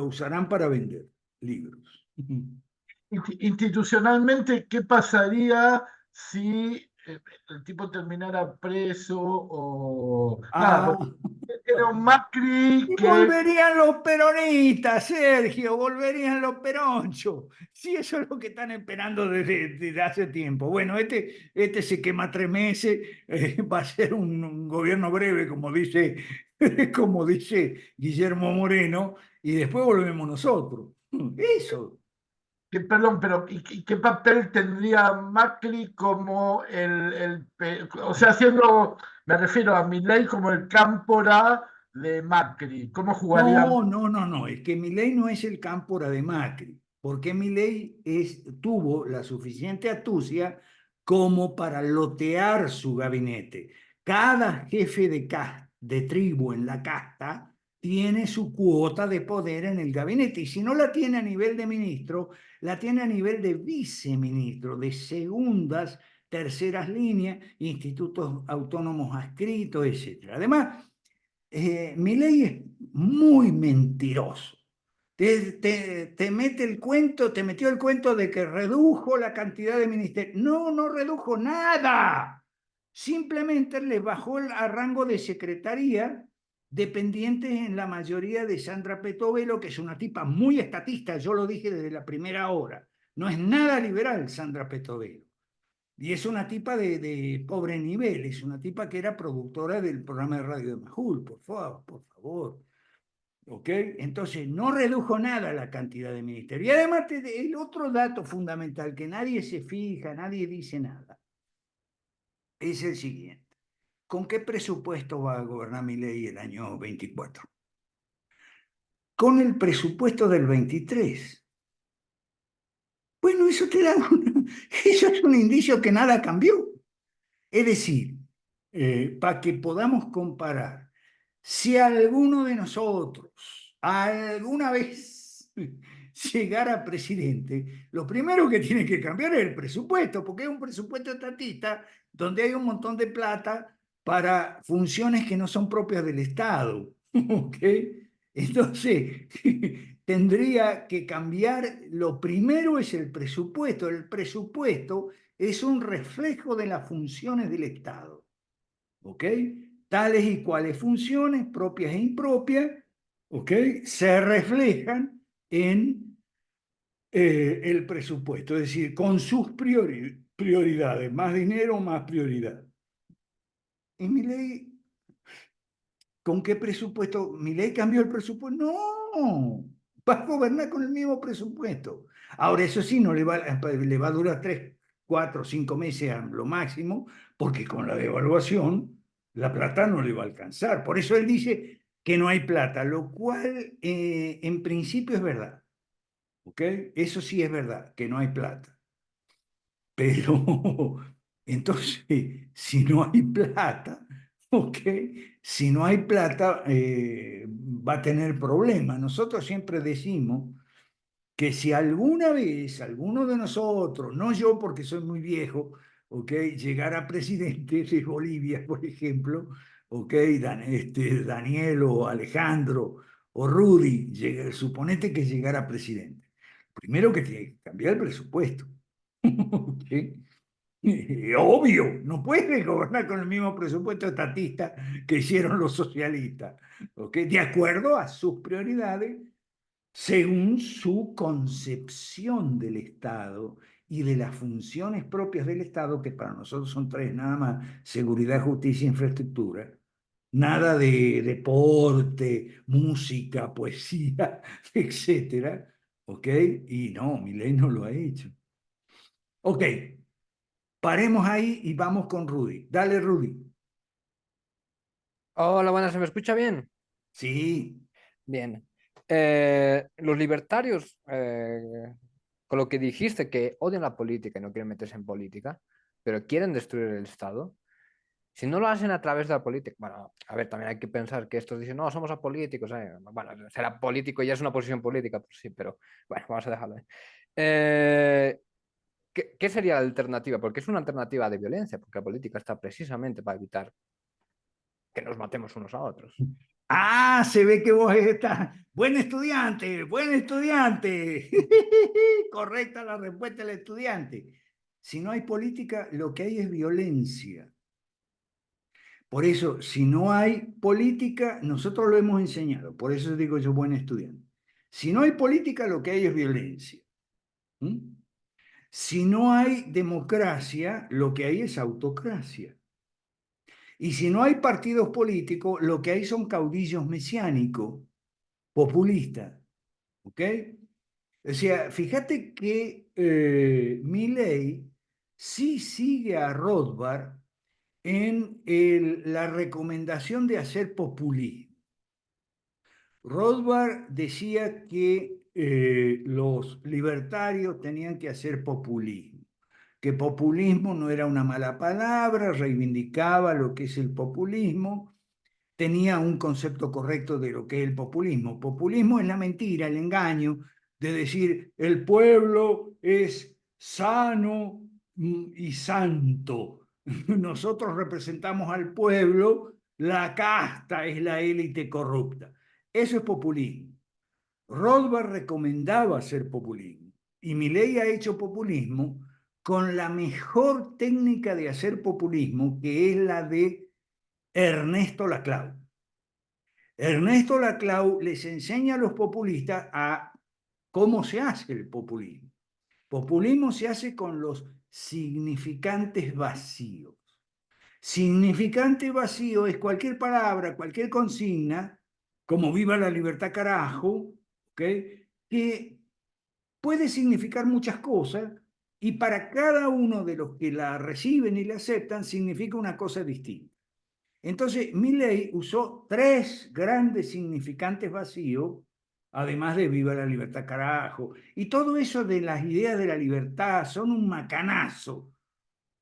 usarán para vender libros. Institucionalmente, ¿qué pasaría si el tipo terminara preso o nada? Ah, Porque era un Macri y que, volverían los peronistas, Sergio, volverían los peronchos. Sí, eso es lo que están esperando desde hace tiempo. Bueno, este se quema 3 meses, va a ser un gobierno breve, como dice Guillermo Moreno, y después volvemos nosotros. Eso. perdón, pero qué papel tendría Macri como o sea, haciendo, me refiero a Milei como el cámpora de Macri? ¿Cómo jugaría? No, no, no, no, es que Milei no es el cámpora de Macri, porque Milei tuvo la suficiente astucia como para lotear su gabinete. Cada jefe de tribu en la casta tiene su cuota de poder en el gabinete, y si no la tiene a nivel de ministro, la tiene a nivel de viceministro, de segundas, terceras líneas, institutos autónomos adscritos, etcétera. Además, Milei es muy mentiroso. Te mete el cuento, te metió el cuento de que redujo la cantidad de ministerios. No, no redujo nada. Simplemente le bajó a rango de secretaría, dependientes en la mayoría de Sandra Petovelo, que es una tipa muy estatista, yo lo dije desde la primera hora. No es nada liberal Sandra Petovelo. Y es una tipa de pobre nivel, es una tipa que era productora del programa de radio de Majul, por favor, por favor. ¿Ok? Entonces, no redujo nada la cantidad de ministerios. Y además, el otro dato fundamental que nadie se fija, nadie dice nada, es el siguiente. ¿Con qué presupuesto va a gobernar Milei el año 24? Con el presupuesto del 23. Bueno, eso es un indicio que nada cambió. Es decir, para que podamos comparar, si alguno de nosotros alguna vez llegara presidente, lo primero que tiene que cambiar es el presupuesto, porque es un presupuesto estatista donde hay un montón de plata para funciones que no son propias del Estado. ¿Ok? Entonces, tendría que cambiar, lo primero es el presupuesto. El presupuesto es un reflejo de las funciones del Estado, ¿ok? Tales y cuales funciones, propias e impropias, ¿ok? Se reflejan en el presupuesto, es decir, con sus prioridades, más dinero, más prioridad. Y mi ley, ¿con qué presupuesto? ¿Mi ley cambió el presupuesto? No, va a gobernar con el mismo presupuesto. Ahora, eso sí, no le va a durar 3, 4, 5 meses a lo máximo, porque con la devaluación la plata no le va a alcanzar. Por eso él dice que no hay plata, lo cual en principio es verdad. ¿Ok? Eso sí es verdad, que no hay plata. Pero entonces, si no hay plata, ¿ok? Si no hay plata, va a tener problemas. Nosotros siempre decimos que si alguna vez alguno de nosotros, no yo porque soy muy viejo, ¿ok? Llegara presidente de Bolivia, por ejemplo, ¿ok? Daniel o Alejandro o Rudy, suponete que llegara presidente. Primero que tiene que cambiar el presupuesto. ¿Ok? Obvio, no puede gobernar con el mismo presupuesto estatista que hicieron los socialistas, ¿ok? De acuerdo a sus prioridades, según su concepción del Estado y de las funciones propias del Estado, que para nosotros son tres nada más: seguridad, justicia e infraestructura, nada de deporte, música, poesía, etcétera, ¿ok? Y no, Milei no lo ha hecho. Ok, paremos ahí y vamos con Rudy. Dale, Rudy. Hola, buenas, ¿se me escucha bien? Sí. Bien. Los libertarios, con lo que dijiste, que odian la política y no quieren meterse en política, pero quieren destruir el Estado, si no lo hacen a través de la política, bueno, a ver, también hay que pensar que estos dicen, no, somos apolíticos, bueno, será político y ya es una posición política, pues sí, pero bueno, vamos a dejarlo ahí. Eh, ¿qué sería la alternativa? Porque es una alternativa de violencia, porque la política está precisamente para evitar que nos matemos unos a otros. Ah, se ve que vos estás. Buen estudiante, buen estudiante. Correcta la respuesta del estudiante. Si no hay política, lo que hay es violencia. Por eso, si no hay política, nosotros lo hemos enseñado. Por eso digo yo, buen estudiante. Si no hay política, lo que hay es violencia. ¿Mm? Si no hay democracia, lo que hay es autocracia. Y si no hay partidos políticos, lo que hay son caudillos mesiánicos, populistas. ¿Ok? O sea, fíjate que Milei sí sigue a Rothbard en la recomendación de hacer populismo. Rothbard decía que los libertarios tenían que hacer populismo, que populismo no era una mala palabra, reivindicaba lo que es el populismo, tenía un concepto correcto de lo que es el populismo. Populismo es la mentira, el engaño de decir el pueblo es sano y santo. Nosotros representamos al pueblo, la casta es la élite corrupta. Eso es populismo. Rothbard recomendaba hacer populismo y Milei ha hecho populismo con la mejor técnica de hacer populismo, que es la de Ernesto Laclau. Ernesto Laclau les enseña a los populistas a cómo se hace el populismo. Populismo se hace con los significantes vacíos. Significante vacío es cualquier palabra, cualquier consigna, como viva la libertad carajo, ¿okay? Que puede significar muchas cosas y para cada uno de los que la reciben y la aceptan significa una cosa distinta. Entonces, Milley usó tres grandes significantes vacíos, además de viva la libertad carajo, y todo eso de las ideas de la libertad son un macanazo.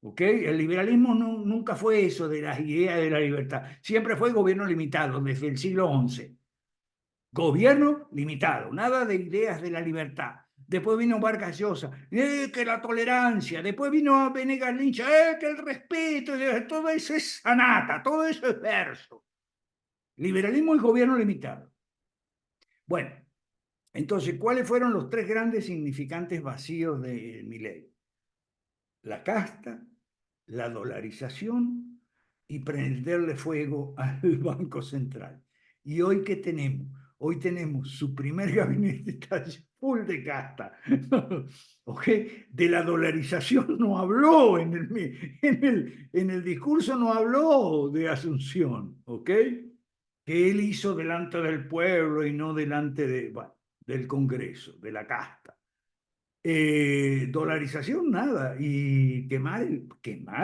¿Ok? El liberalismo nunca fue eso de las ideas de la libertad, siempre fue gobierno limitado desde el siglo XI. Gobierno limitado, nada de ideas de la libertad. Después vino Vargas Llosa, que la tolerancia. Después vino Venegas Lynch, que el respeto. Todo eso es sanata, todo eso es verso. Liberalismo y gobierno limitado. Bueno, entonces, ¿cuáles fueron los tres grandes significantes vacíos de Milei? La casta, la dolarización y prenderle fuego al Banco Central. ¿Y hoy qué tenemos? Hoy tenemos su primer gabinete está full de casta. ¿Okay? De la dolarización no habló en el discurso, no habló de Asunción, ¿ok? Que él hizo delante del pueblo y no delante bueno, del Congreso, de la casta. Dolarización, nada. Y quemar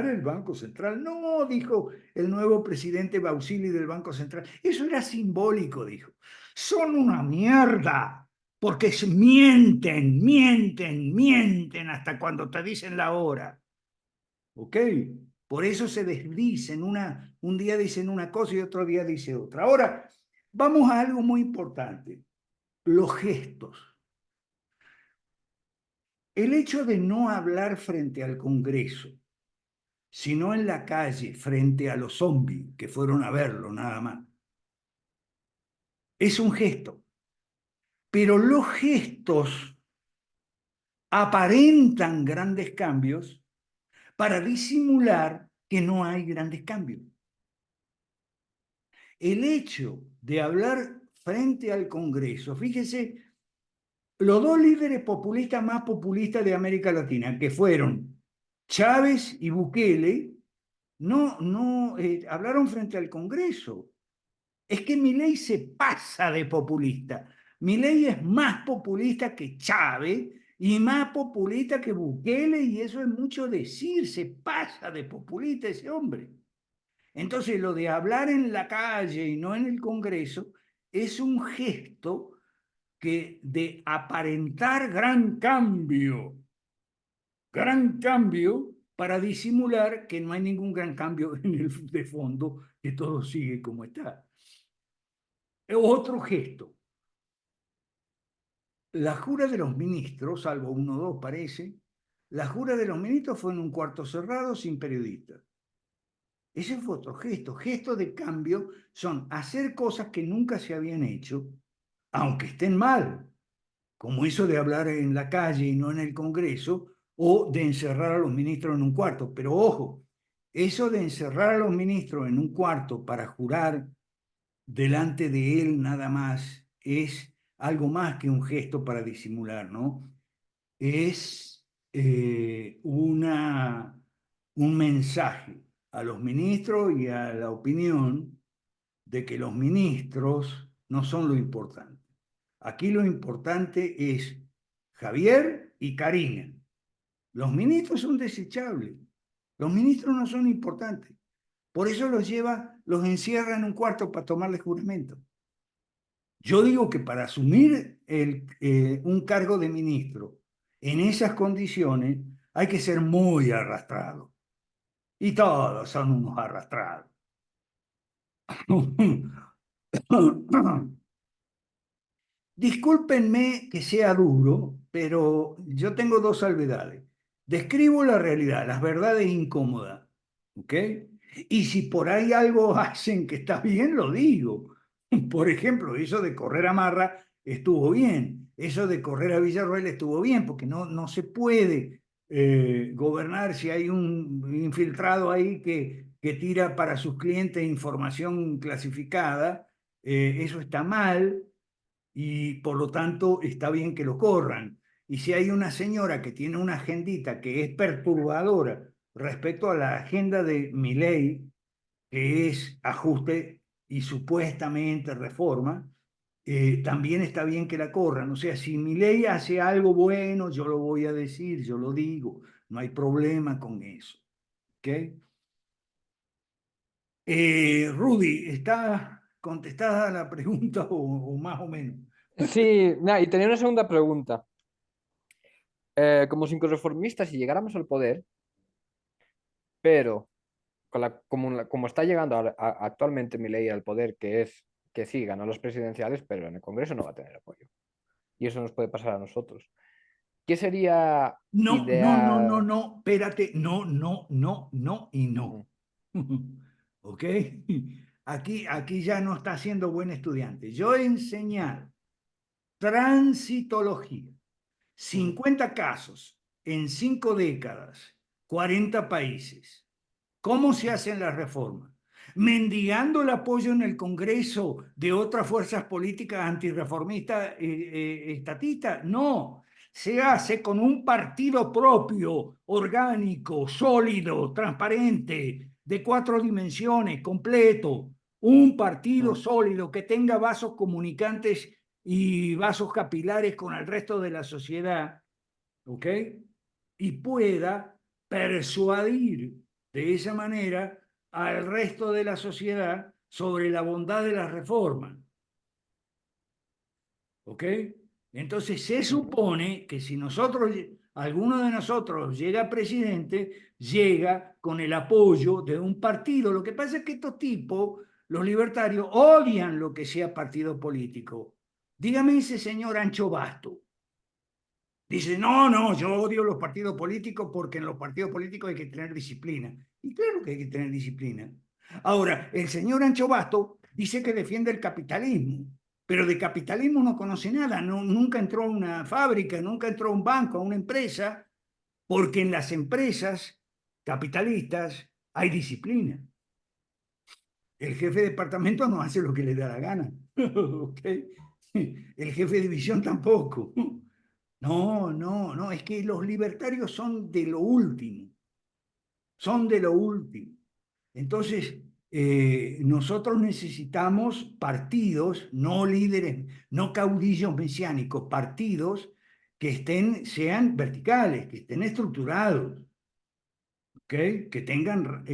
el Banco Central. No, dijo el nuevo presidente Bausili del Banco Central. Eso era simbólico, dijo. Son una mierda, porque mienten, mienten, mienten hasta cuando te dicen la hora. ¿Ok? Por eso se desdicen. Un día dicen una cosa y otro día dice otra. Ahora, vamos a algo muy importante. Los gestos. El hecho de no hablar frente al Congreso, sino en la calle, frente a los zombies que fueron a verlo nada más, es un gesto. Pero los gestos aparentan grandes cambios para disimular que no hay grandes cambios. El hecho de hablar frente al Congreso, fíjese, los dos líderes populistas más populistas de América Latina, que fueron Chávez y Bukele, no hablaron frente al Congreso. Es que Milei se pasa de populista. Milei es más populista que Chávez y más populista que Bukele, y eso es mucho decir, se pasa de populista ese hombre. Entonces, lo de hablar en la calle y no en el Congreso es un gesto que de aparentar gran cambio para disimular que no hay ningún gran cambio en el de fondo, que todo sigue como está. Otro gesto. La jura de los ministros, salvo uno o dos parece, la jura de los ministros fue en un cuarto cerrado sin periodistas. Ese fue otro gesto. Gestos de cambio son hacer cosas que nunca se habían hecho, aunque estén mal, como eso de hablar en la calle y no en el Congreso, o de encerrar a los ministros en un cuarto. Pero ojo, eso de encerrar a los ministros en un cuarto para jurar delante de él nada más es algo más que un gesto para disimular, ¿no? Es un mensaje a los ministros y a la opinión de que los ministros no son lo importante. Aquí lo importante es Javier y Karina. Los ministros son desechables. Los ministros no son importantes. Por eso los encierra en un cuarto para tomarle juramento. Yo digo que para asumir un cargo de ministro en esas condiciones hay que ser muy arrastrado. Y todos son unos arrastrados. Discúlpenme que sea duro, pero yo tengo dos salvedades. Describo la realidad, las verdades incómodas, ¿ok? Y si por ahí algo hacen que está bien, lo digo. Por ejemplo, eso de correr a Marra estuvo bien, eso de correr a Villarroel estuvo bien, porque no se puede gobernar si hay un infiltrado ahí que tira para sus clientes información clasificada. Eso está mal y por lo tanto está bien que lo corran. Y si hay una señora que tiene una agendita que es perturbadora respecto a la agenda de Milei, que es ajuste y supuestamente reforma, también está bien que la corran. O sea, si Milei hace algo bueno, yo lo voy a decir, yo lo digo, no hay problema con eso. ¿Ok? Rudy, ¿está contestada la pregunta o más o menos? Sí, nada, y tenía una segunda pregunta. Como cinco reformistas, si llegáramos al poder, pero como está llegando actualmente Milei al poder, que es que sí, ganó los presidenciales, pero en el Congreso no va a tener apoyo. Y eso nos puede pasar a nosotros. ¿Qué sería No, no, no, no, ideal? no, espérate, no, no, no, no y Mm, no. ¿Ok? Aquí ya no está siendo buen estudiante. Yo he enseñado transitología, ujú, 50 casos en 5 décadas, 40 países. ¿Cómo se hacen las reformas? ¿Mendigando el apoyo en el Congreso de otras fuerzas políticas antirreformistas estatistas? No, se hace con un partido propio, orgánico, sólido, transparente, de 4 dimensiones, completo. Un partido mm, sólido que tenga vasos comunicantes y vasos capilares con el resto de la sociedad, ¿ok? Y pueda persuadir de esa manera al resto de la sociedad sobre la bondad de la reforma. ¿Ok? Entonces se ujú. supone que si alguno de nosotros llega presidente, llega con el apoyo de un partido. Lo que pasa es que estos tipos, los libertarios, odian lo que sea partido político. Dígame ese señor Ancho Basto. Dice, no, no, yo odio los partidos políticos porque en los partidos políticos hay que tener disciplina. Y claro que hay que tener disciplina. Ahora, el señor Ancho Basto dice que defiende el capitalismo, pero de capitalismo no conoce nada, nunca entró a una fábrica, nunca entró a un banco, a una empresa, porque en las empresas capitalistas hay disciplina. El jefe de departamento no hace lo que le da la gana. ¿Okay? El jefe de división tampoco. No, no, no, es que los libertarios son de lo último, son de lo último. Entonces, nosotros necesitamos partidos, no líderes, no caudillos mesiánicos, partidos que sean verticales, que estén estructurados, ¿ok? Que tengan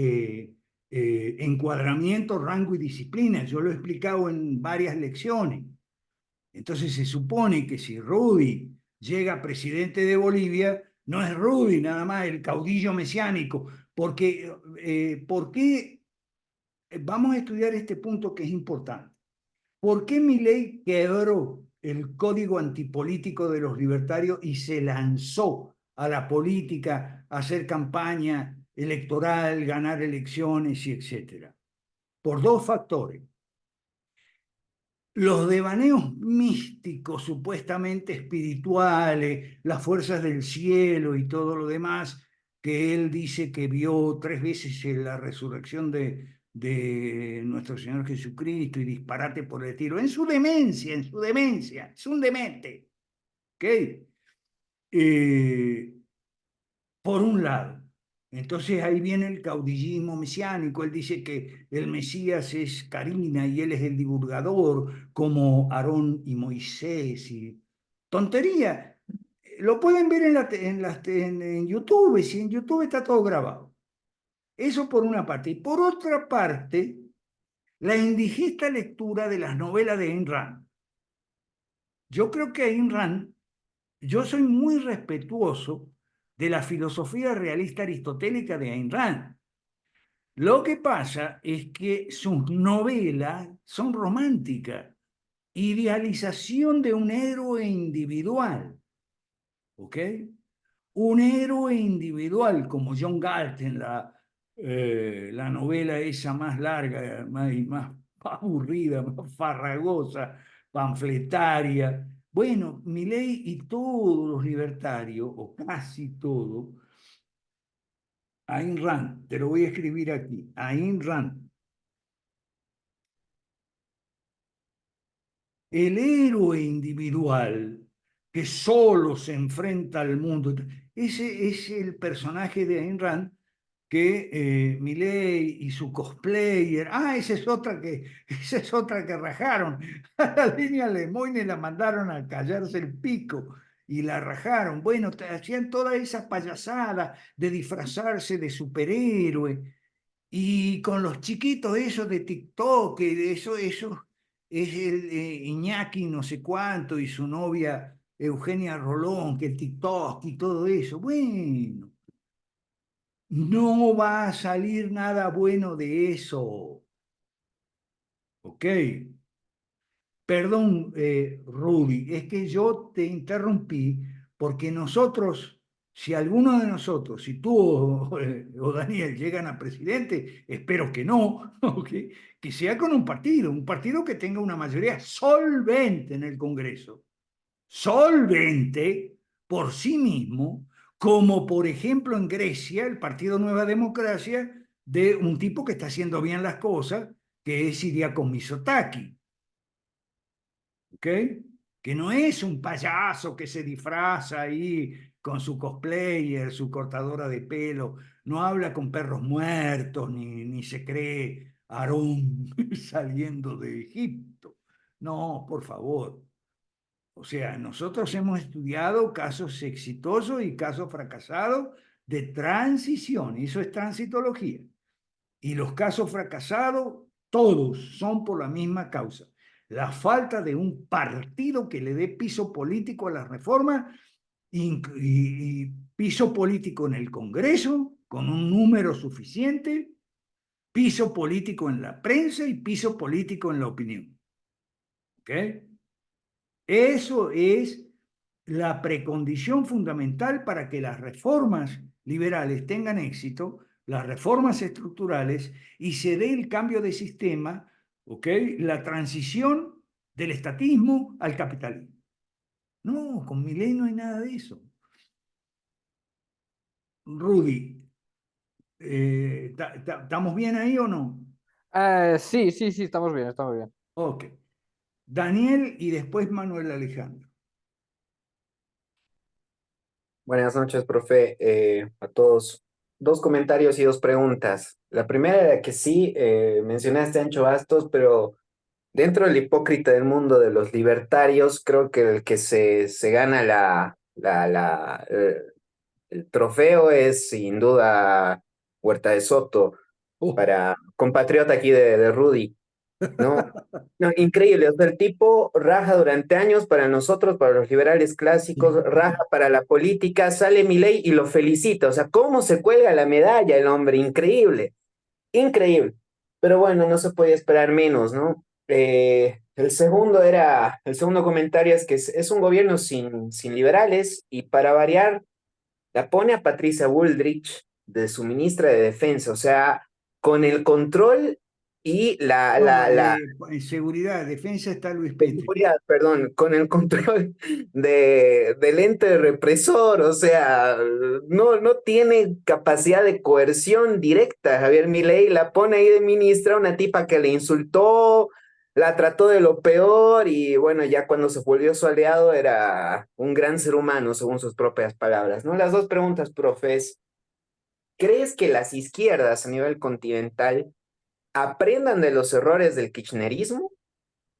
encuadramiento, rango y disciplina. Yo lo he explicado en varias lecciones. Entonces se supone que si Rudy llega presidente de Bolivia, no es Rudy nada más el caudillo mesiánico, porque ¿por qué? Vamos a estudiar este punto que es importante. ¿Por qué Milei quebró el código antipolítico de los libertarios y se lanzó a la política, a hacer campaña electoral, ganar elecciones y etcétera? Por dos factores. Los devaneos místicos, supuestamente espirituales, las fuerzas del cielo y todo lo demás, que él dice que vio 3 veces en la resurrección de nuestro Señor Jesucristo y disparate por el tiro, en su demencia, es un demente. ¿Ok? Eh, por un lado. Entonces ahí viene el caudillismo mesiánico. Él dice que el Mesías es Karina y él es el divulgador, como Aarón y Moisés. Y tontería. Lo pueden ver en YouTube, si en YouTube está todo grabado. Eso por una parte. Y por otra parte, la indigesta lectura de las novelas de Ayn Rand. Yo creo que Ayn Rand, yo soy muy respetuoso de la filosofía realista aristotélica de Ayn Rand. Lo que pasa es que sus novelas son románticas, idealización de un héroe individual, ¿ok? Un héroe individual como John Galt en la novela esa más larga, más aburrida, más farragosa, panfletaria. Bueno, Milei y todos los libertarios, o casi todos, Ayn Rand, te lo voy a escribir aquí, Ayn Rand, el héroe individual que solo se enfrenta al mundo. Ese es el personaje de Ayn Rand que Milei y su cosplayer, esa es otra que rajaron. A la línea Lemoyne la mandaron a callarse el pico y la rajaron. Bueno, hacían toda esa payasada de disfrazarse de superhéroe y con los chiquitos esos de TikTok, eso es el Iñaki no sé cuánto y su novia Eugenia Rolón, que el TikTok y todo eso. Bueno, no va a salir nada bueno de eso. ¿Ok? Perdón, Rudy, es que yo te interrumpí porque nosotros, si alguno de nosotros, si tú o Daniel llegan a presidente, espero que no, ¿ok? Que sea con un partido que tenga una mayoría solvente en el Congreso, solvente por sí mismo, como por ejemplo en Grecia, el Partido Nueva Democracia, de un tipo que está haciendo bien las cosas, que es Kyriakos Mitsotakis. ¿Ok? Que no es un payaso que se disfraza ahí con su cosplayer, su cortadora de pelo, no habla con perros muertos, ni se cree Aarón saliendo de Egipto. No, por favor. O sea, nosotros hemos estudiado casos exitosos y casos fracasados de transición, y eso es transitología. Y los casos fracasados, todos son por la misma causa. La falta de un partido que le dé piso político a la reforma y piso político en el Congreso, con un número suficiente, piso político en la prensa y piso político en la opinión. ¿Ok? Eso es la precondición fundamental para que las reformas liberales tengan éxito, las reformas estructurales, y se dé el cambio de sistema, ¿ok? La transición del estatismo al capitalismo. No, con Milei no hay nada de eso. Rudy, ¿estamos bien ahí o no? Sí, sí, sí, estamos bien, estamos bien. Ok. Daniel y después Manuel Alejandro. Buenas noches, profe, a todos. dos comentarios y dos preguntas. La primera era que sí, mencionaste a Ancho Bastos, pero dentro del hipócrita del mundo de los libertarios, creo que el que se gana el trofeo es sin duda Huerta de Soto, Oh, para compatriota aquí de Rudy. No, no, increíble. O sea, el tipo raja durante años para nosotros, para los liberales clásicos, raja para la política, sale Milei y lo felicita. O sea, cómo se cuelga la medalla el hombre, increíble, increíble. Pero bueno, no se podía esperar menos, ¿no? El segundo comentario es que es un gobierno sin liberales y para variar, la pone a Patricia Bullrich de su ministra de Defensa, o sea, con el control y no, en seguridad, defensa está Luis de Petri. seguridad, perdón, con el control del ente represor, o sea, no tiene capacidad de coerción directa. Javier Milei la pone ahí de ministra, una tipa que le insultó, la trató de lo peor y bueno, ya cuando se volvió su aliado era un gran ser humano, según sus propias palabras, ¿no? Las dos preguntas, profes. ¿Crees que las izquierdas a nivel continental aprendan de los errores del kirchnerismo?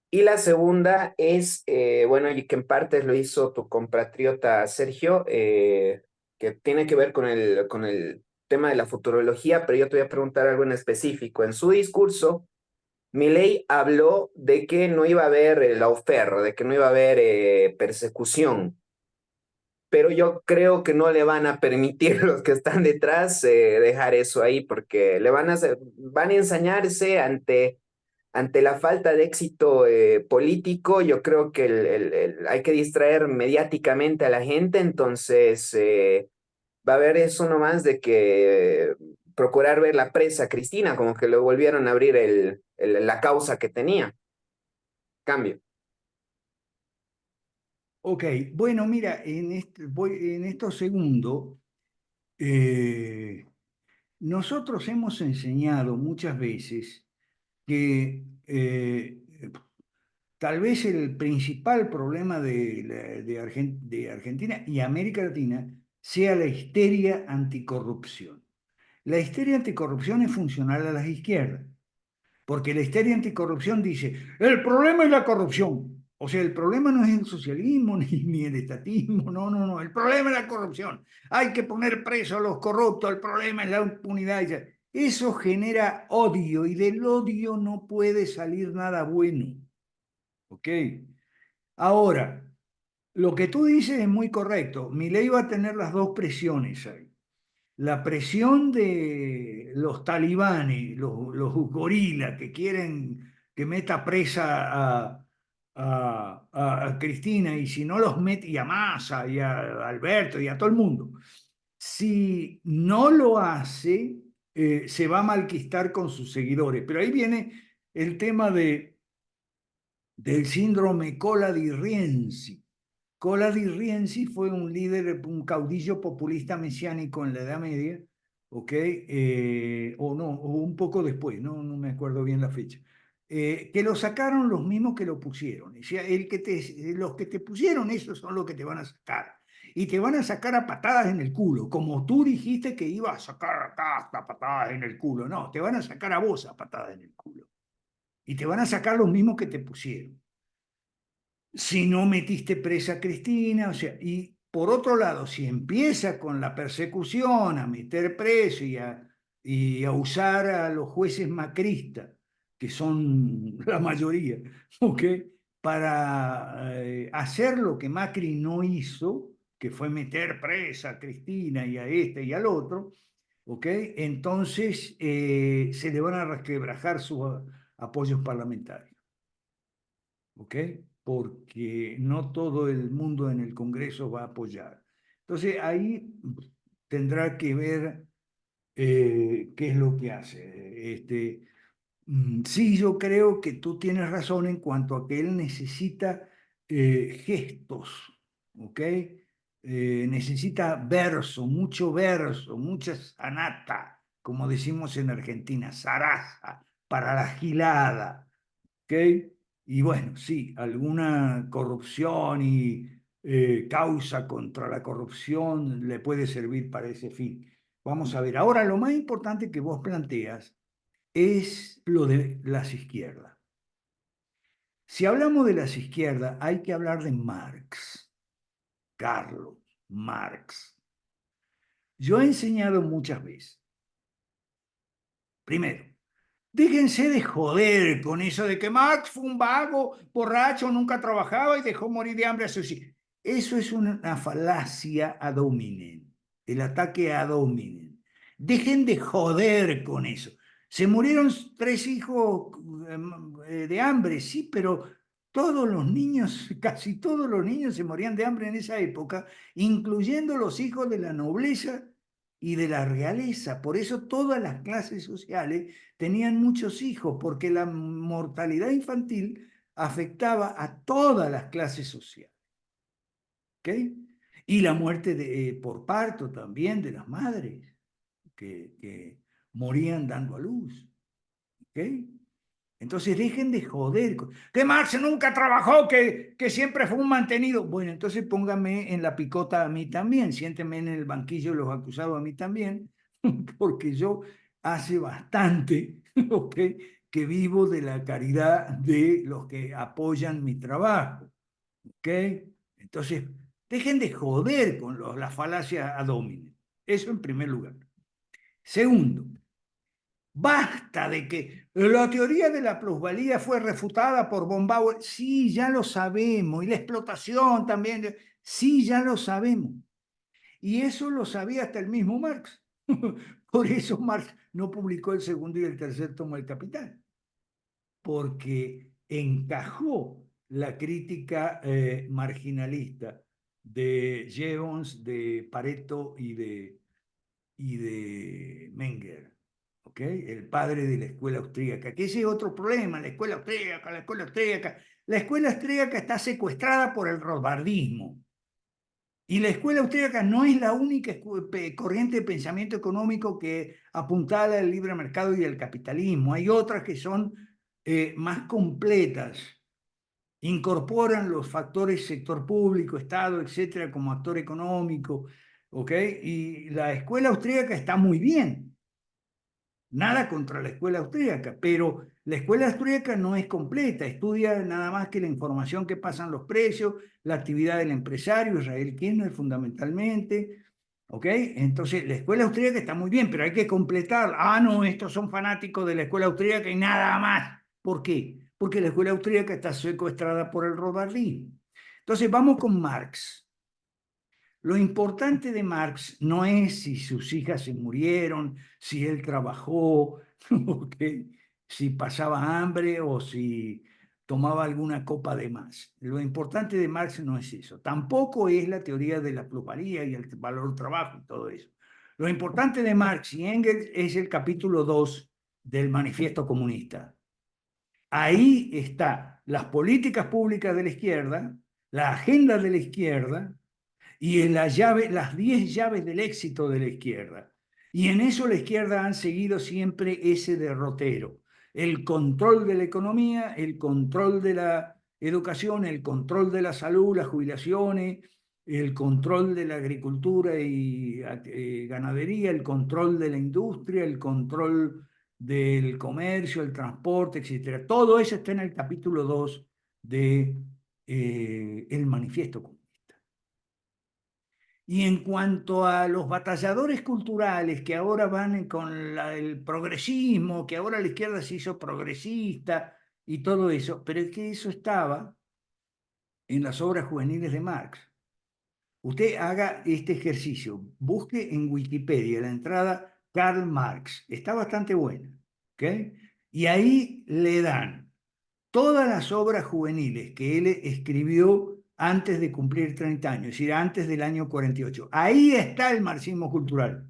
Y la segunda es, bueno, y que en parte lo hizo tu compatriota Sergio, que tiene que ver con el tema de la futurología, pero yo te voy a preguntar algo en específico. En su discurso, Milei habló de que no iba a haber lawfare, de que no iba a haber persecución, pero yo creo que no le van a permitir los que están detrás dejar eso ahí, porque van a ensañarse ante la falta de éxito político. Yo creo que hay que distraer mediáticamente a la gente, entonces va a haber eso nomás de que procurar ver la presa a Cristina, como que le volvieron a abrir la causa que tenía. Cambio. Ok, bueno, mira, en estos segundos, eh, nosotros hemos enseñado muchas veces que tal vez el principal problema de Argentina y América Latina sea la histeria anticorrupción. La histeria anticorrupción es funcional a las izquierdas. Porque la histeria anticorrupción dice, el problema es la corrupción. O sea, el problema no es el socialismo ni el estatismo, no, no, no. El problema es la corrupción. Hay que poner preso a los corruptos, el problema es la impunidad. Eso genera odio y del odio no puede salir nada bueno. ¿Ok? Ahora, lo que tú dices es muy correcto. Milei va a tener las dos presiones ahí. La presión de los talibanes, los gorilas que quieren que meta presa a Cristina y si no los mete, y a Massa y a Alberto y a todo el mundo, si no lo hace, se va a malquistar con sus seguidores. Pero ahí viene el tema del síndrome Cola di Rienzi. Cola di Rienzi fue un líder, un caudillo populista mesiánico en la Edad Media, ¿ok? O no, o un poco después, no me acuerdo bien la fecha, que lo sacaron los mismos que lo pusieron. O sea, los que te pusieron, esos son los que te van a sacar. Y te van a sacar a patadas en el culo, como tú dijiste que ibas a sacar acá hasta patadas en el culo. No, te van a sacar a vos a patadas en el culo. Y te van a sacar los mismos que te pusieron si no metiste presa a Cristina, o sea, y por otro lado, si empieza con la persecución, a meter preso y a usar a los jueces macristas, que son la mayoría, ¿ok? Para hacer lo que Macri no hizo, que fue meter presa a Cristina y a este y al otro, ¿ok? Entonces se le van a resquebrajar sus apoyos parlamentarios. ¿Ok? Porque no todo el mundo en el Congreso va a apoyar. Entonces ahí tendrá que ver qué es lo que hace. Sí, yo creo que tú tienes razón en cuanto a que él necesita gestos, ¿ok? Necesita verso, mucha sanata, como decimos en Argentina, zaraza, para la gilada. ¿Ok? Y bueno, sí, alguna corrupción y causa contra la corrupción le puede servir para ese fin. Vamos a ver, ahora lo más importante que vos planteas es lo de las izquierdas. Si hablamos de las izquierdas, hay que hablar de Marx, Carlos Marx. Yo he enseñado muchas veces. Primero, déjense de joder con eso de que Marx fue un vago, borracho, nunca trabajaba y dejó morir de hambre a sus hijos. Eso es una falacia ad hominem, el ataque ad hominem. Dejen de joder con eso. Se murieron 3 hijos de hambre, sí, pero todos los niños, casi todos los niños se morían de hambre en esa época, incluyendo los hijos de la nobleza y de la realeza. Por eso todas las clases sociales tenían muchos hijos, porque la mortalidad infantil afectaba a todas las clases sociales. ¿Ok? Y la muerte por parto también de las madres que morían dando a luz. ¿Ok? Entonces dejen de joder. Que Marx nunca trabajó, que siempre fue un mantenido. Bueno, entonces póngame en la picota a mí también, siénteme en el banquillo de los acusados a mí también, porque yo hace bastante, ¿ok?, que vivo de la caridad de los que apoyan mi trabajo. ¿Ok? Entonces, dejen de joder con las falacias ad hominem. Eso en primer lugar. Segundo, basta de que la teoría de la plusvalía fue refutada por von Bauer. Sí, ya lo sabemos. Y la explotación también. Sí, ya lo sabemos. Y eso lo sabía hasta el mismo Marx. Por eso Marx no publicó el segundo y el tercer tomo del Capital, porque encajó la crítica marginalista de Jevons, de Pareto y de Menger, ¿ok? El padre de la escuela austríaca, que ese es otro problema, la escuela austríaca, la escuela austríaca. La escuela austríaca está secuestrada por el rothbardismo. Y la escuela austríaca no es la única corriente de pensamiento económico que apuntala al libre mercado y al capitalismo. Hay otras que son más completas, incorporan los factores sector público, Estado, etcétera, como actor económico, ¿ok? Y la escuela austríaca está muy bien, nada contra la escuela austríaca, pero la escuela austríaca no es completa, estudia nada más que la información que pasan los precios, la actividad del empresario, Israel Kirchner fundamentalmente, ¿ok? Entonces, la escuela austríaca está muy bien, pero hay que completar. Ah, no, estos son fanáticos de la escuela austríaca y nada más. ¿Por qué? Porque la escuela austríaca está secuestrada por el rothbardismo. Entonces, vamos con Marx. Lo importante de Marx no es si sus hijas se murieron, si él trabajó, ¿okay?, si pasaba hambre o si tomaba alguna copa de más. Lo importante de Marx no es eso. Tampoco es la teoría de la plusvalía y el valor del trabajo y todo eso. Lo importante de Marx y Engels es el capítulo 2 del Manifiesto Comunista. Ahí están las políticas públicas de la izquierda, la agenda de la izquierda, y en las 10 llaves del éxito de la izquierda. Y en eso la izquierda han seguido siempre ese derrotero. El control de la economía, el control de la educación, el control de la salud, las jubilaciones, el control de la agricultura y ganadería, el control de la industria, el control del comercio, el transporte, etcétera. Todo eso está en el capítulo 2 de el Manifiesto Comunista. Y en cuanto a los batalladores culturales que ahora van con el progresismo, que ahora la izquierda se hizo progresista y todo eso, pero es que eso estaba en las obras juveniles de Marx. Usted haga este ejercicio, busque en Wikipedia la entrada Karl Marx, está bastante buena, ¿ok? Y ahí le dan todas las obras juveniles que él escribió antes de cumplir 30 años, es decir, antes del año 48. Ahí está el marxismo cultural.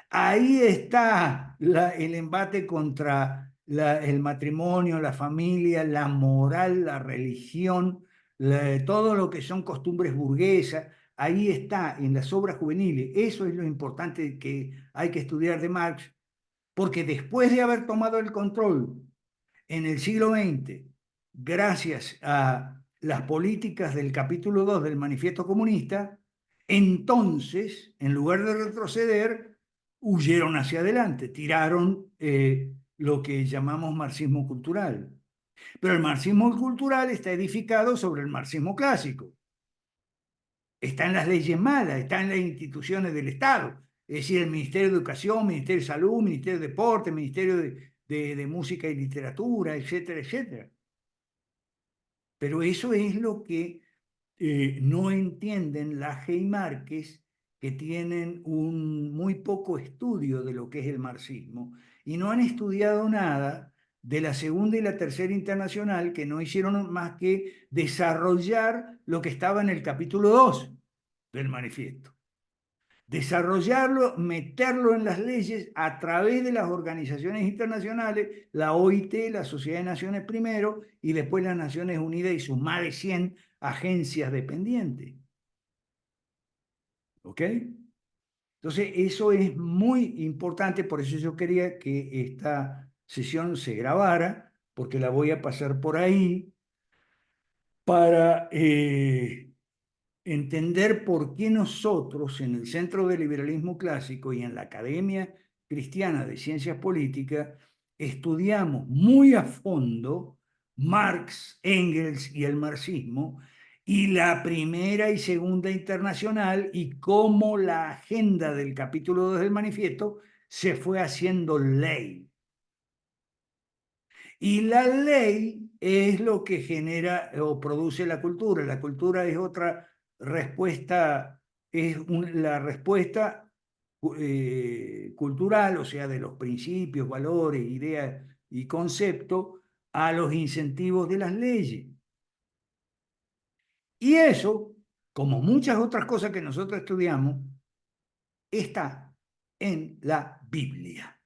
Ahí está el embate contra el matrimonio, la familia, la moral, la religión, todo lo que son costumbres burguesas. Ahí está en las obras juveniles. Eso es lo importante que hay que estudiar de Marx, porque después de haber tomado el control en el siglo XX, gracias a las políticas del capítulo 2 del Manifiesto Comunista, entonces, en lugar de retroceder, huyeron hacia adelante, tiraron lo que llamamos marxismo cultural. Pero el marxismo cultural está edificado sobre el marxismo clásico. Está en las leyes malas, está en las instituciones del Estado. Es decir, el Ministerio de Educación, Ministerio de Salud, Ministerio de Deporte, Ministerio de Música y Literatura, etcétera, etcétera. Pero eso es lo que no entienden Laje y Márquez, que tienen un muy poco estudio de lo que es el marxismo y no han estudiado nada de la Segunda y la Tercera Internacional, que no hicieron más que desarrollar lo que estaba en el capítulo 2 del manifiesto. Desarrollarlo, meterlo en las leyes a través de las organizaciones internacionales, la OIT, la Sociedad de Naciones primero, y después las Naciones Unidas y sus más de 100 agencias dependientes. ¿Ok? Entonces, eso es muy importante, por eso yo quería que esta sesión se grabara, porque la voy a pasar por ahí para entender por qué nosotros en el Centro de Liberalismo Clásico y en la Academia Cristiana de Ciencias Políticas estudiamos muy a fondo Marx, Engels y el marxismo y la Primera y Segunda Internacional y cómo la agenda del capítulo 2 del manifiesto se fue haciendo ley. Y la ley es lo que genera o produce la cultura. La cultura es otra respuesta, la respuesta cultural, o sea, de los principios, valores, ideas y conceptos a los incentivos de las leyes. Y eso, como muchas otras cosas que nosotros estudiamos, está en la Biblia.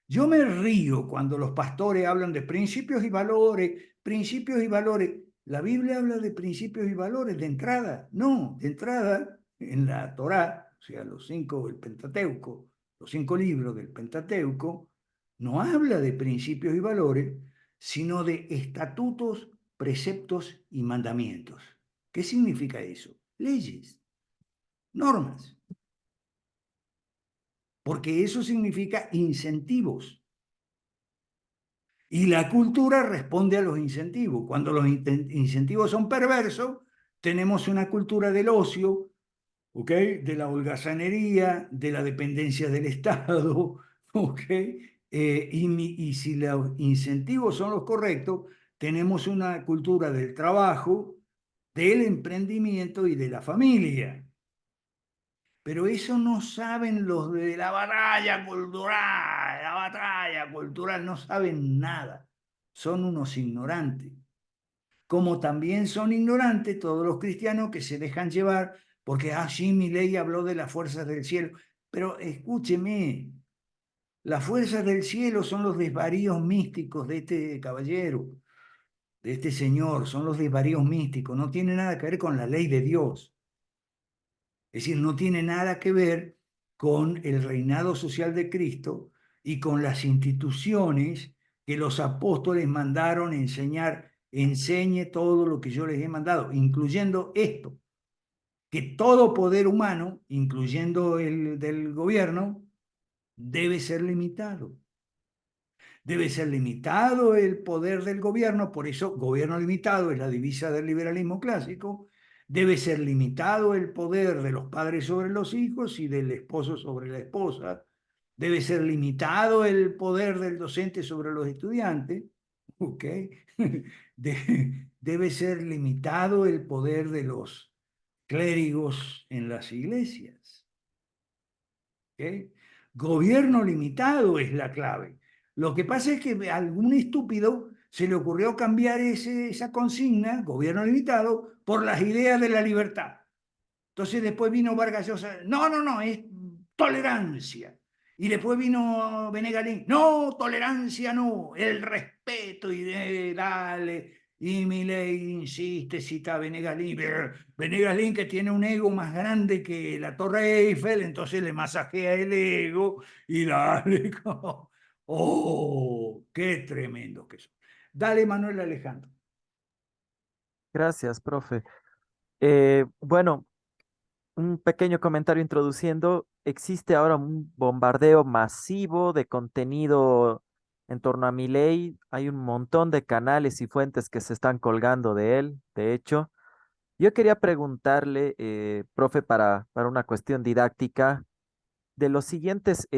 Yo me río cuando los pastores hablan de principios y valores, principios y valores. La Biblia habla de principios y valores de entrada. No, de entrada en la Torá, o sea, el Pentateuco, los 5 libros del Pentateuco, no habla de principios y valores, sino de estatutos, preceptos y mandamientos. ¿Qué significa eso? Leyes, normas, porque eso significa incentivos. Y la cultura responde a los incentivos. Cuando los incentivos son perversos, tenemos una cultura del ocio, ¿ok? De la holgazanería, de la dependencia del Estado, ¿ok? Y si los incentivos son los correctos, tenemos una cultura del trabajo, del emprendimiento y de la familia. Pero eso no saben los de la batalla cultural, no saben nada. Son unos ignorantes. Como también son ignorantes todos los cristianos que se dejan llevar porque, sí, mi ley habló de las fuerzas del cielo. Pero escúcheme, las fuerzas del cielo son los desvaríos místicos de este caballero, de este señor, son los desvaríos místicos, no tiene nada que ver con la ley de Dios. Es decir, no tiene nada que ver con el reinado social de Cristo y con las instituciones que los apóstoles mandaron enseñar. Enseñe todo lo que yo les he mandado, incluyendo esto, que todo poder humano, incluyendo el del gobierno, debe ser limitado. Debe ser limitado el poder del gobierno, por eso gobierno limitado es la divisa del liberalismo clásico. Debe ser limitado el poder de los padres sobre los hijos y del esposo sobre la esposa. Debe ser limitado el poder del docente sobre los estudiantes. ¿Ok? Debe ser limitado el poder de los clérigos en las iglesias. ¿Ok? Gobierno limitado es la clave. Lo que pasa es que a algún estúpido se le ocurrió cambiar esa consigna, gobierno limitado, por las ideas de la libertad. Entonces después vino Vargas Llosa, no, no, no, es tolerancia. Y después vino Benegalín, no, tolerancia no, el respeto y dale. Y Milei insiste, cita a Benegalín, Benegalín que tiene un ego más grande que la Torre Eiffel, entonces le masajea el ego y dale. Oh, qué tremendo que son. Dale, Manuel Alejandro. Gracias, profe. Bueno, un pequeño comentario introduciendo, existe ahora un bombardeo masivo de contenido en torno a Milei. Hay un montón de canales y fuentes que se están colgando de él. De hecho, yo quería preguntarle, profe, para una cuestión didáctica, de los siguientes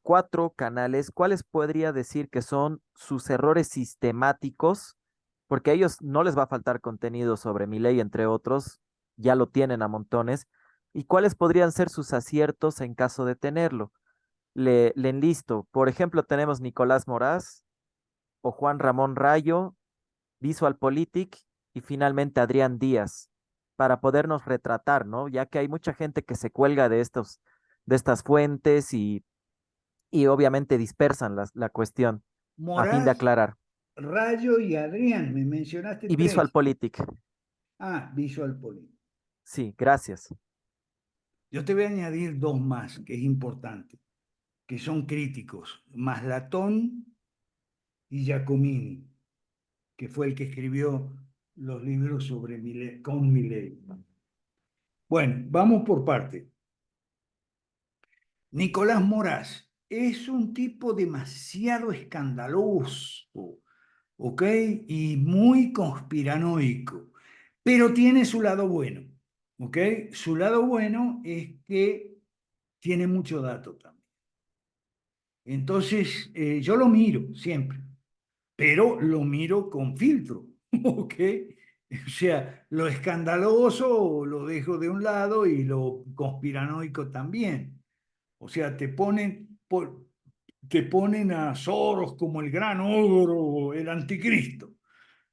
cuatro canales, ¿cuáles podría decir que son sus errores sistemáticos? Porque a ellos no les va a faltar contenido sobre Milei, entre otros, ya lo tienen a montones. ¿Y cuáles podrían ser sus aciertos en caso de tenerlo? Le enlisto. Por ejemplo, tenemos Nicolás Moraz o Juan Ramón Rayo, VisualPolitik y finalmente Adrián Díaz, para podernos retratar, ¿no? Ya que hay mucha gente que se cuelga de estas fuentes y obviamente dispersan la cuestión, a fin de Moraz, aclarar. Rayo y Adrián, me mencionaste Y tres. VisualPolitik, Ah, Visual Poli. sí, gracias. Yo te voy a añadir dos más, que es importante, que son críticos. Maslatón y Giacomini, que fue el que escribió los libros sobre con Milei. Bueno, vamos por parte. Nicolás Moraz es un tipo demasiado escandaloso, ¿ok? Y muy conspiranoico, pero tiene su lado bueno, ¿ok? Su lado bueno es que tiene mucho dato también. Entonces, yo lo miro siempre, pero lo miro con filtro, ¿ok? O sea, lo escandaloso lo dejo de un lado y lo conspiranoico también. O sea, te ponen a Soros como el gran ogro, el anticristo,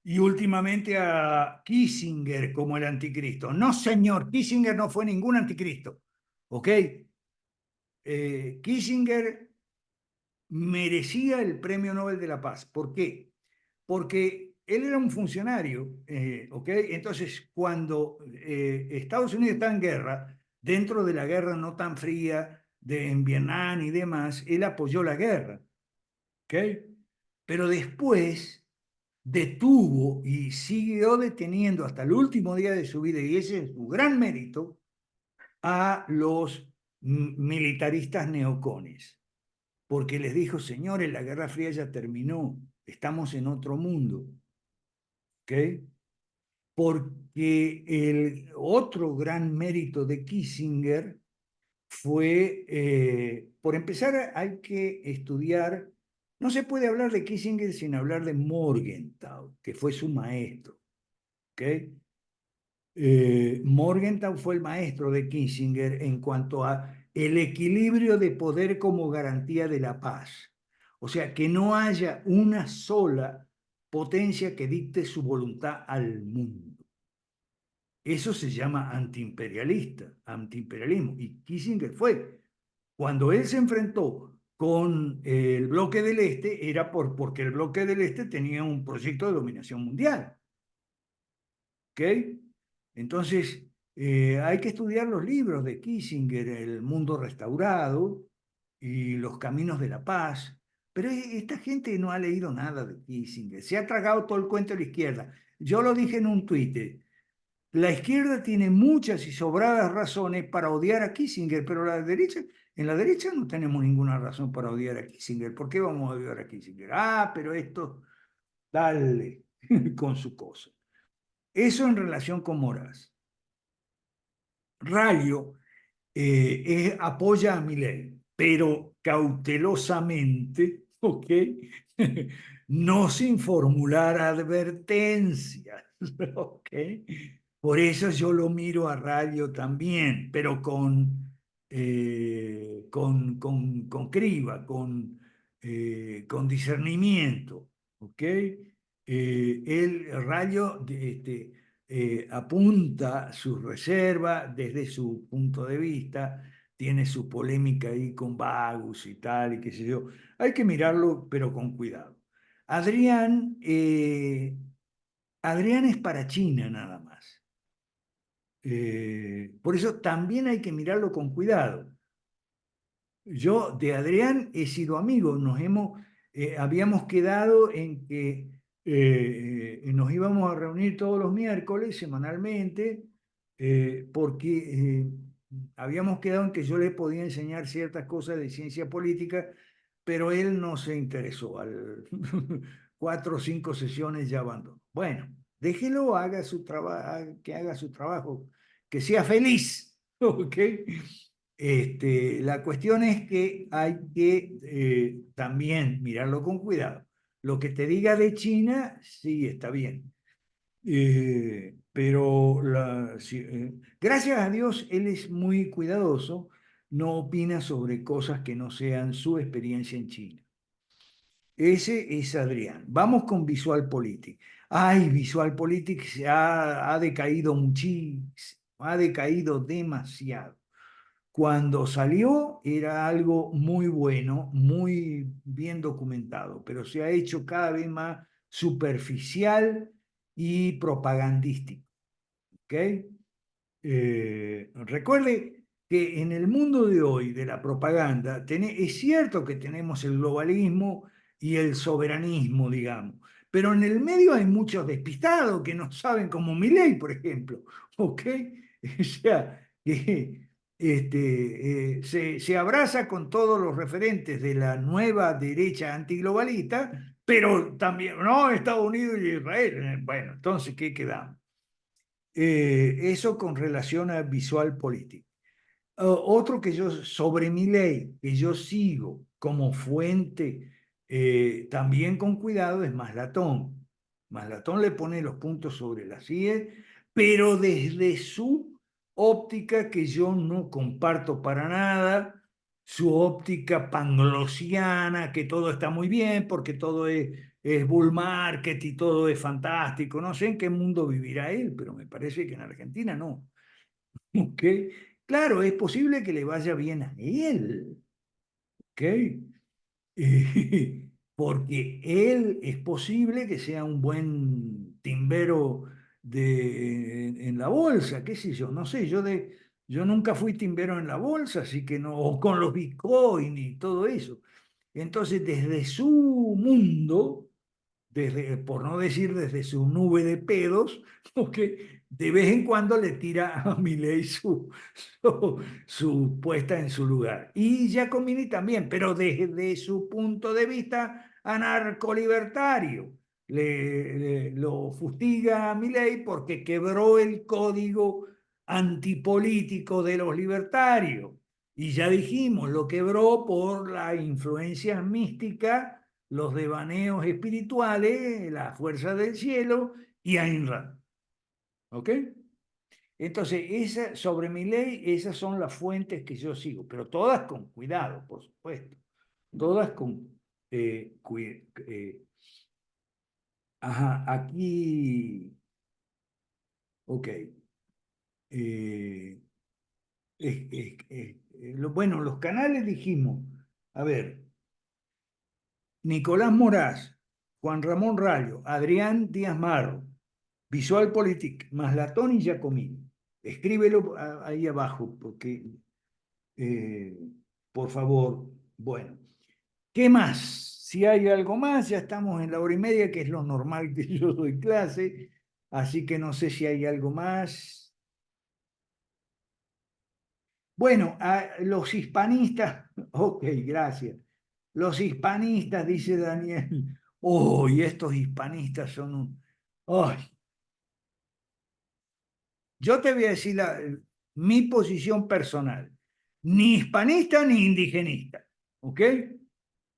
y últimamente a Kissinger como el anticristo. No, señor, Kissinger no fue ningún anticristo, ¿ok? Kissinger merecía el Premio Nobel de la Paz. ¿Por qué? Porque él era un funcionario, ¿ok? Entonces, cuando Estados Unidos está en guerra, dentro de la guerra no tan fría en Vietnam y demás, él apoyó la guerra, ¿ok? Pero después detuvo y siguió deteniendo hasta el último día de su vida, y ese es su gran mérito, a los militaristas neocones porque les dijo, señores, la Guerra Fría ya terminó, estamos en otro mundo, ¿ok? Porque el otro gran mérito de Kissinger fue, por empezar, hay que estudiar, no se puede hablar de Kissinger sin hablar de Morgenthau, que fue su maestro, ¿ok? Morgenthau fue el maestro de Kissinger en cuanto a el equilibrio de poder como garantía de la paz. O sea, que no haya una sola potencia que dicte su voluntad al mundo. Eso se llama antiimperialismo. Y Kissinger fue. Cuando él se enfrentó con el bloque del Este, era porque el bloque del Este tenía un proyecto de dominación mundial. ¿Ok? Entonces, hay que estudiar los libros de Kissinger, El mundo restaurado y Los caminos de la paz. Pero esta gente no ha leído nada de Kissinger. Se ha tragado todo el cuento de la izquierda. Yo lo dije en un tuit. La izquierda tiene muchas y sobradas razones para odiar a Kissinger, pero en la derecha no tenemos ninguna razón para odiar a Kissinger. ¿Por qué vamos a odiar a Kissinger? Ah, pero esto, dale con su cosa. Eso en relación con Moraz. Rayo apoya a Milei, pero cautelosamente, ¿ok? No sin formular advertencias, ¿ok? Por eso yo lo miro a Rayo también, pero con criba, con discernimiento, ¿ok? El Rayo apunta su reserva desde su punto de vista, tiene su polémica ahí con Bagus y tal, y qué sé yo. Hay que mirarlo, pero con cuidado. Adrián, Adrián es para China nada más. Por eso también hay que mirarlo con cuidado. Yo de Adrián he sido amigo, habíamos quedado en que nos íbamos a reunir todos los miércoles semanalmente porque habíamos quedado en que yo le podía enseñar ciertas cosas de ciencia política, pero él no se interesó. Al 4 o 5 sesiones ya abandonó. Bueno, déjelo, haga su que haga su trabajo, que sea feliz, ¿ok? La cuestión es que hay que también mirarlo con cuidado. Lo que te diga de China, sí, está bien. Pero gracias a Dios, él es muy cuidadoso, no opina sobre cosas que no sean su experiencia en China. Ese es Adrián. Vamos con VisualPolitik. Ay, VisualPolitik ha decaído muchísimo, ha decaído demasiado. Cuando salió era algo muy bueno, muy bien documentado, pero se ha hecho cada vez más superficial y propagandístico. ¿Ok? Recuerde que en el mundo de hoy de la propaganda, es cierto que tenemos el globalismo y el soberanismo, digamos, pero en el medio hay muchos despistados que no saben, como Milei, por ejemplo, ¿ok? O sea, que se abraza con todos los referentes de la nueva derecha antiglobalista, pero también, no, Estados Unidos y Israel. Bueno, entonces, ¿qué quedamos? Eso con relación a VisualPolitik. Otro que yo, sobre mi ley, que yo sigo como fuente, también con cuidado, es Maslatón. Maslatón le pone los puntos sobre las IE, pero desde su óptica que yo no comparto para nada, su óptica panglosiana, que todo está muy bien porque todo es bull market y todo es fantástico. No sé en qué mundo vivirá él, pero me parece que en Argentina no. ¿Ok? Claro, es posible que le vaya bien a él, ¿ok? Porque él es posible que sea un buen timbero en la bolsa, qué sé yo, no sé, yo nunca fui timbero en la bolsa, así que no, o con los Bitcoin y todo eso. Entonces, desde su mundo, por no decir desde su nube de pedos, porque de vez en cuando le tira a Milei su puesta en su lugar. Y Giacomini también, pero desde su punto de vista anarcolibertario. Lo fustiga a Milei porque quebró el código antipolítico de los libertarios. Y ya dijimos, lo quebró por la influencia mística, los devaneos espirituales, la fuerza del cielo y Ayn Rand. ¿Ok? Entonces, sobre mi ley, esas son las fuentes que yo sigo, pero todas con cuidado, por supuesto. Todas con... ajá, aquí... Ok. Eh, bueno, los canales dijimos, a ver, Nicolás Moraz, Juan Ramón Rayo, Adrián Díaz Marro, VisualPolitik, Maslatón y Giacomini. Escríbelo ahí abajo, porque, eh, por favor, bueno. ¿Qué más? Si hay algo más, ya estamos en la hora y media, que es lo normal que yo doy clase, así que no sé si hay algo más. Bueno, los hispanistas, ok, gracias. Los hispanistas, dice Daniel, uy, estos hispanistas son un... Ay, yo te voy a decir mi posición personal, ni hispanista ni indigenista, ¿ok?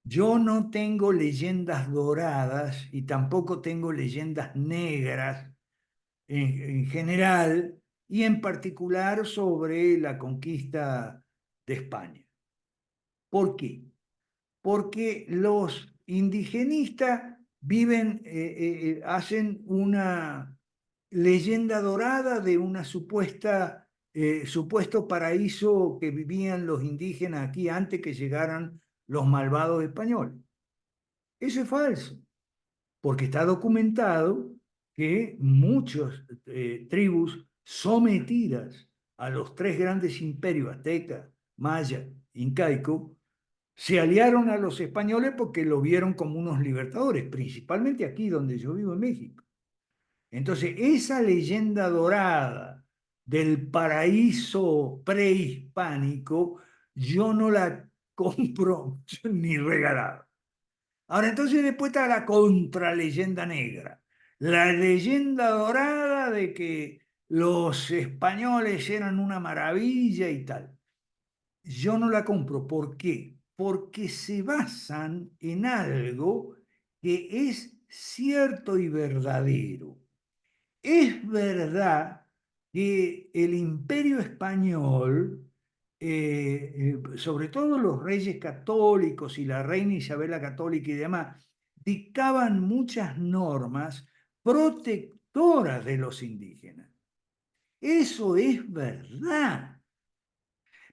Yo no tengo leyendas doradas y tampoco tengo leyendas negras en general y en particular sobre la conquista de España. ¿Por qué? Porque los indigenistas hacen una leyenda dorada de una supuesto paraíso que vivían los indígenas aquí antes que llegaran los malvados españoles. Eso es falso, porque está documentado que muchas tribus sometidas a los 3 grandes imperios, azteca, maya, incaico, se aliaron a los españoles porque lo vieron como unos libertadores, principalmente aquí donde yo vivo en México. Entonces, esa leyenda dorada del paraíso prehispánico, yo no la compro ni regalada. Ahora, entonces después está la contraleyenda negra, la leyenda dorada de que los españoles eran una maravilla y tal. Yo no la compro. ¿Por qué? Porque se basan en algo que es cierto y verdadero. Es verdad que el imperio español, sobre todo los reyes católicos y la reina Isabel la Católica y demás, dictaban muchas normas protectoras de los indígenas. Eso es verdad.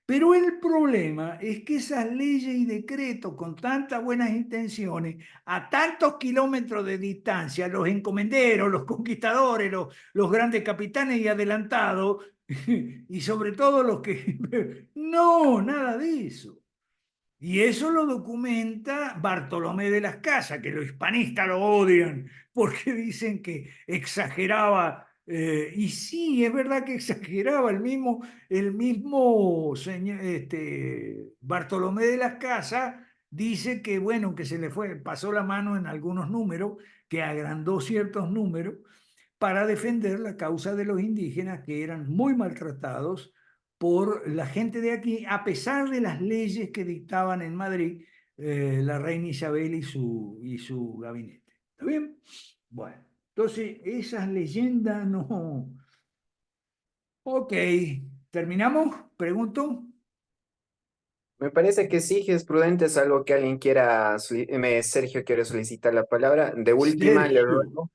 Pero el problema es que esas leyes y decretos con tantas buenas intenciones, a tantos kilómetros de distancia, los encomenderos, los conquistadores, los grandes capitanes y adelantados, y sobre todo los que... No, nada de eso. Y eso lo documenta Bartolomé de las Casas, que los hispanistas lo odian porque dicen que exageraba. Y sí, es verdad que exageraba el mismo señor, Bartolomé de las Casas dice que, bueno, que se le pasó la mano en algunos números, que agrandó ciertos números para defender la causa de los indígenas que eran muy maltratados por la gente de aquí, a pesar de las leyes que dictaban en Madrid la reina Isabel y su gabinete. ¿Está bien? Bueno, entonces esas leyendas no... Ok, ¿terminamos? Pregunto. Me parece que sí, que es prudente, salvo que alguien quiera, Sergio quiere solicitar la palabra. De última, le Sergio. ruego,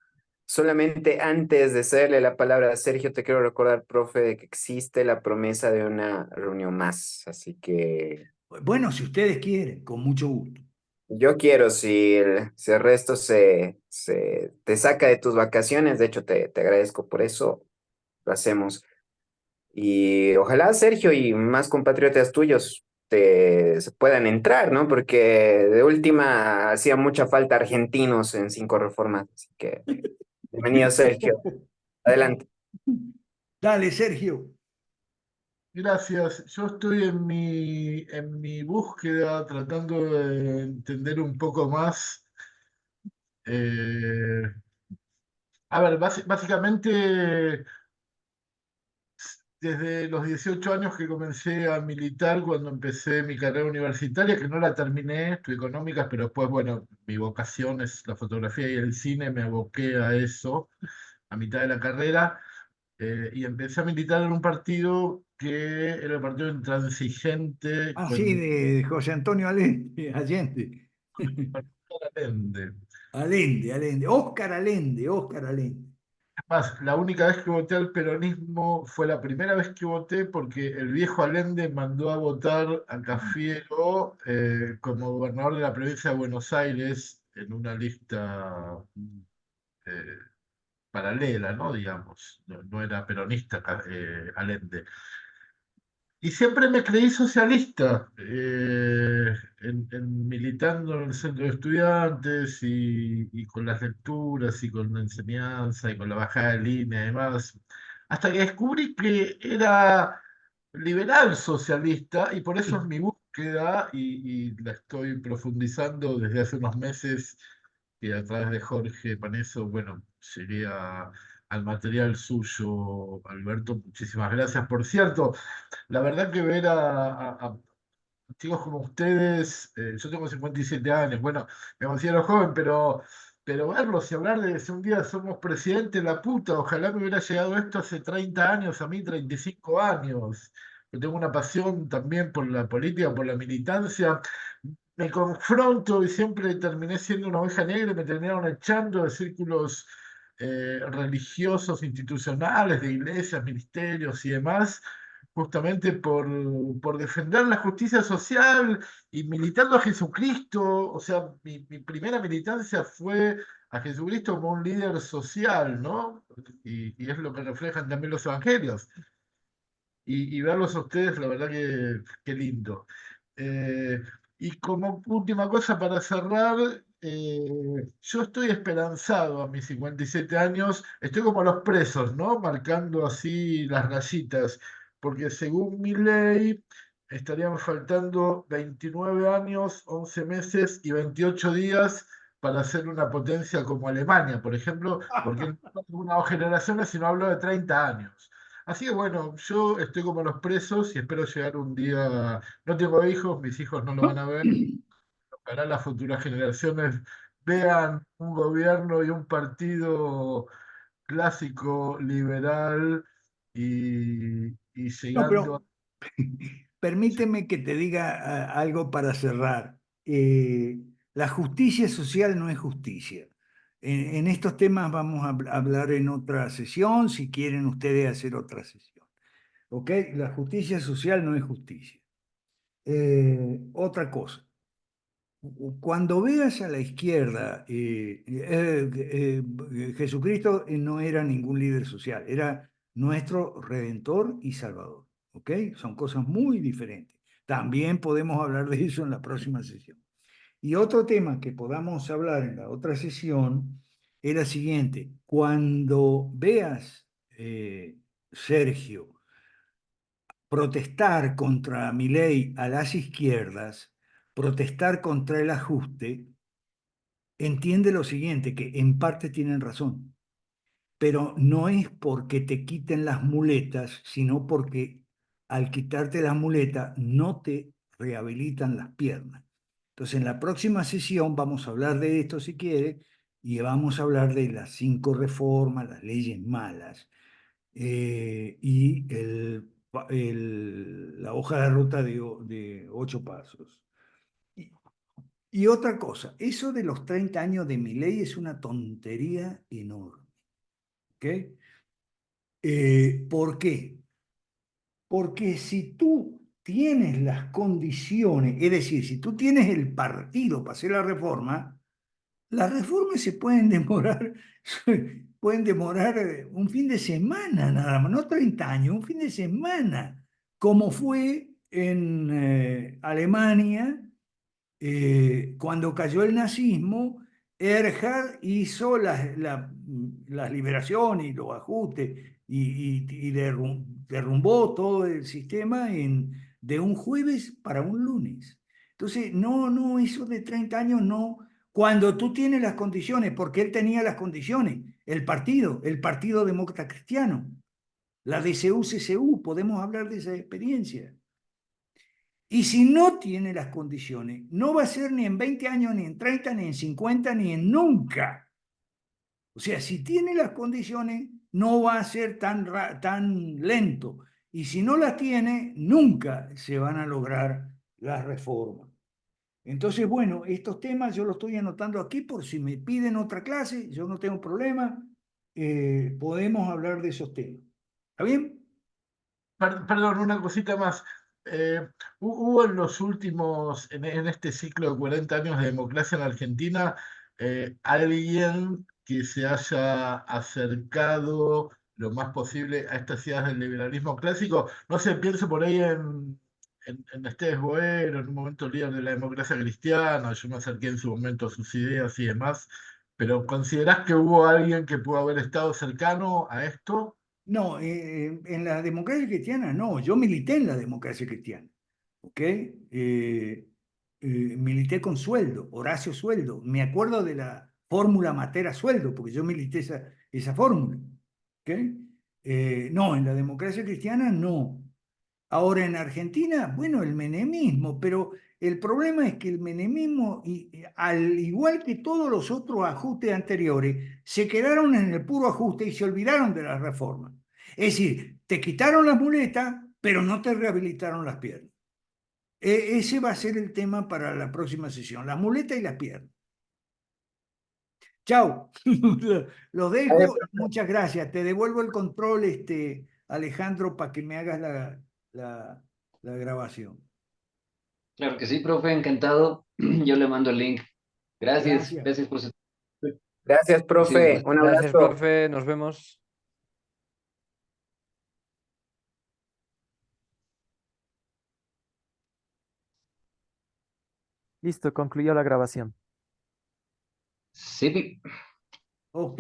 solamente antes de cederle la palabra a Sergio, te quiero recordar, profe, de que existe la promesa de una reunión más. Así que Bueno, si ustedes quieren, con mucho gusto. yo quiero, si el resto te saca de tus vacaciones, de hecho te agradezco por eso, lo hacemos. Y ojalá Sergio y más compatriotas tuyos se puedan entrar, ¿no? Porque de última hacía mucha falta argentinos en Cinco Reformas. Así que bienvenido, Sergio. Adelante. Dale, Sergio. Gracias. Yo estoy en mi búsqueda tratando de entender un poco más. eh, a ver, básicamente desde los 18 años que comencé a militar, cuando empecé mi carrera universitaria, que no la terminé, estudié económicas, pero después, bueno, mi vocación es la fotografía y el cine, me aboqué a eso a mitad de la carrera. Y empecé a militar en un partido que era el partido intransigente Ah, sí, con de José Antonio Allende. Allende. Allende, Allende. Óscar Allende, Óscar Allende. Más, la única vez que voté al peronismo fue la primera vez que voté porque el viejo Allende mandó a votar a Cafiero como gobernador de la provincia de Buenos Aires en una lista eh, paralela, ¿no? Digamos, no era peronista Allende. Y siempre me creí socialista, militando en el centro de estudiantes y con las lecturas y con la enseñanza y con la bajada de línea y demás, hasta que descubrí que era liberal socialista y por eso es mi búsqueda y la estoy profundizando desde hace unos meses que a través de Jorge Paneso, bueno, llegué al material suyo, Alberto, muchísimas gracias. Por cierto, la verdad que ver a chicos como ustedes, yo tengo 57 años, bueno, me considero joven, pero verlos y hablar de si un día somos presidente, la puta, ojalá me hubiera llegado esto hace 30 años, a mí 35 años. Yo tengo una pasión también por la política, por la militancia. Me confronto y siempre terminé siendo una oveja negra y me terminaron echando de círculos religiosos, institucionales, de iglesias, ministerios y demás justamente por defender la justicia social y militando a Jesucristo. O sea, mi primera militancia fue a Jesucristo como un líder social, ¿no? Y es lo que reflejan también los evangelios. Y verlos a ustedes, la verdad que lindo. Eh, y como última cosa para cerrar, yo estoy esperanzado a mis 57 años, estoy como los presos, ¿no? Marcando así las rayitas, porque según mi ley estarían faltando 29 años, 11 meses y 28 días para ser una potencia como Alemania, por ejemplo, porque no hablo de una o generaciones, sino hablo de 30 años. Así que bueno, yo estoy como los presos y espero llegar un día, no tengo hijos, mis hijos no lo van a ver, ojalá las futuras generaciones vean un gobierno y un partido clásico, liberal y No, llegando a... pero permíteme que te diga algo para cerrar. La justicia social no es justicia. En estos temas vamos a hablar en otra sesión, si quieren ustedes hacer otra sesión. ¿Ok? La justicia social no es justicia. Otra cosa. Cuando veas a la izquierda, Jesucristo no era ningún líder social, era nuestro Redentor y Salvador. ¿Ok? Son cosas muy diferentes. También podemos hablar de eso en la próxima sesión. Y otro tema que podamos hablar en la otra sesión es la siguiente. Cuando veas, Sergio, protestar contra Milei a las izquierdas, protestar contra el ajuste, entiende lo siguiente, que en parte tienen razón, pero no es porque te quiten las muletas, sino porque al quitarte las muletas no te rehabilitan las piernas. Entonces, en la próxima sesión vamos a hablar de esto si quiere, y vamos a hablar de las 5 reformas, las leyes malas, y la hoja de ruta de 8 pasos. Y, y otra cosa, eso de los 30 años de mi ley es una tontería enorme. ¿Ok? ¿Por qué? Porque si tú tienes las condiciones, es decir, si tú tienes el partido para hacer la reforma, las reformas se pueden demorar, pueden demorar un fin de semana nada más, no 30 años, un fin de semana, como fue en Alemania cuando cayó el nazismo. Erhard hizo las liberaciones y los ajustes y derrumbó todo el sistema de un jueves para un lunes. Entonces, no, no, eso de 30 años no. Cuando tú tienes las condiciones, porque él tenía las condiciones, el Partido Demócrata Cristiano, la DCU-CSU, podemos hablar de esa experiencia. Y si no tiene las condiciones, no va a ser ni en 20 años, ni en 30, ni en 50, ni en nunca. O sea, si tiene las condiciones, no va a ser tan lento. Y si no las tiene, nunca se van a lograr las reformas. Entonces, bueno, estos temas yo los estoy anotando aquí por si me piden otra clase, yo no tengo problema, podemos hablar de esos temas. ¿Está bien? Perdón, una cosita más. Hubo en los últimos, en este ciclo de 40 años de democracia en Argentina, alguien que se haya acercado lo más posible a estas ideas del liberalismo clásico. No sé, pienso por ahí en Esteves Boero, en un momento líder de la democracia cristiana, yo me acerqué en su momento a sus ideas y demás, pero ¿considerás que hubo alguien que pudo haber estado cercano a esto? No, en la democracia cristiana no, yo milité en la democracia cristiana, ¿ok? Milité con sueldo, Horacio Sueldo, me acuerdo de la fórmula Matera Sueldo, porque yo milité esa fórmula, ¿ok? No, en la democracia cristiana no. Ahora en Argentina, bueno, el menemismo, pero el problema es que el menemismo, al igual que todos los otros ajustes anteriores, se quedaron en el puro ajuste y se olvidaron de las reformas. Es decir, te quitaron las muletas, pero no te rehabilitaron las piernas. Ese va a ser el tema para la próxima sesión, las muletas y las piernas. Chao, lo Vale, dejo, muchas gracias. Te devuelvo el control, Alejandro, para que me hagas la la grabación. Claro que sí, profe, encantado. Yo le mando el link. Gracias, Gracias. gracias por su... gracias, profe. Muchísimas Un Gracias, abrazo. profe. Nos vemos. Listo, concluyó la grabación. Sí. Ok,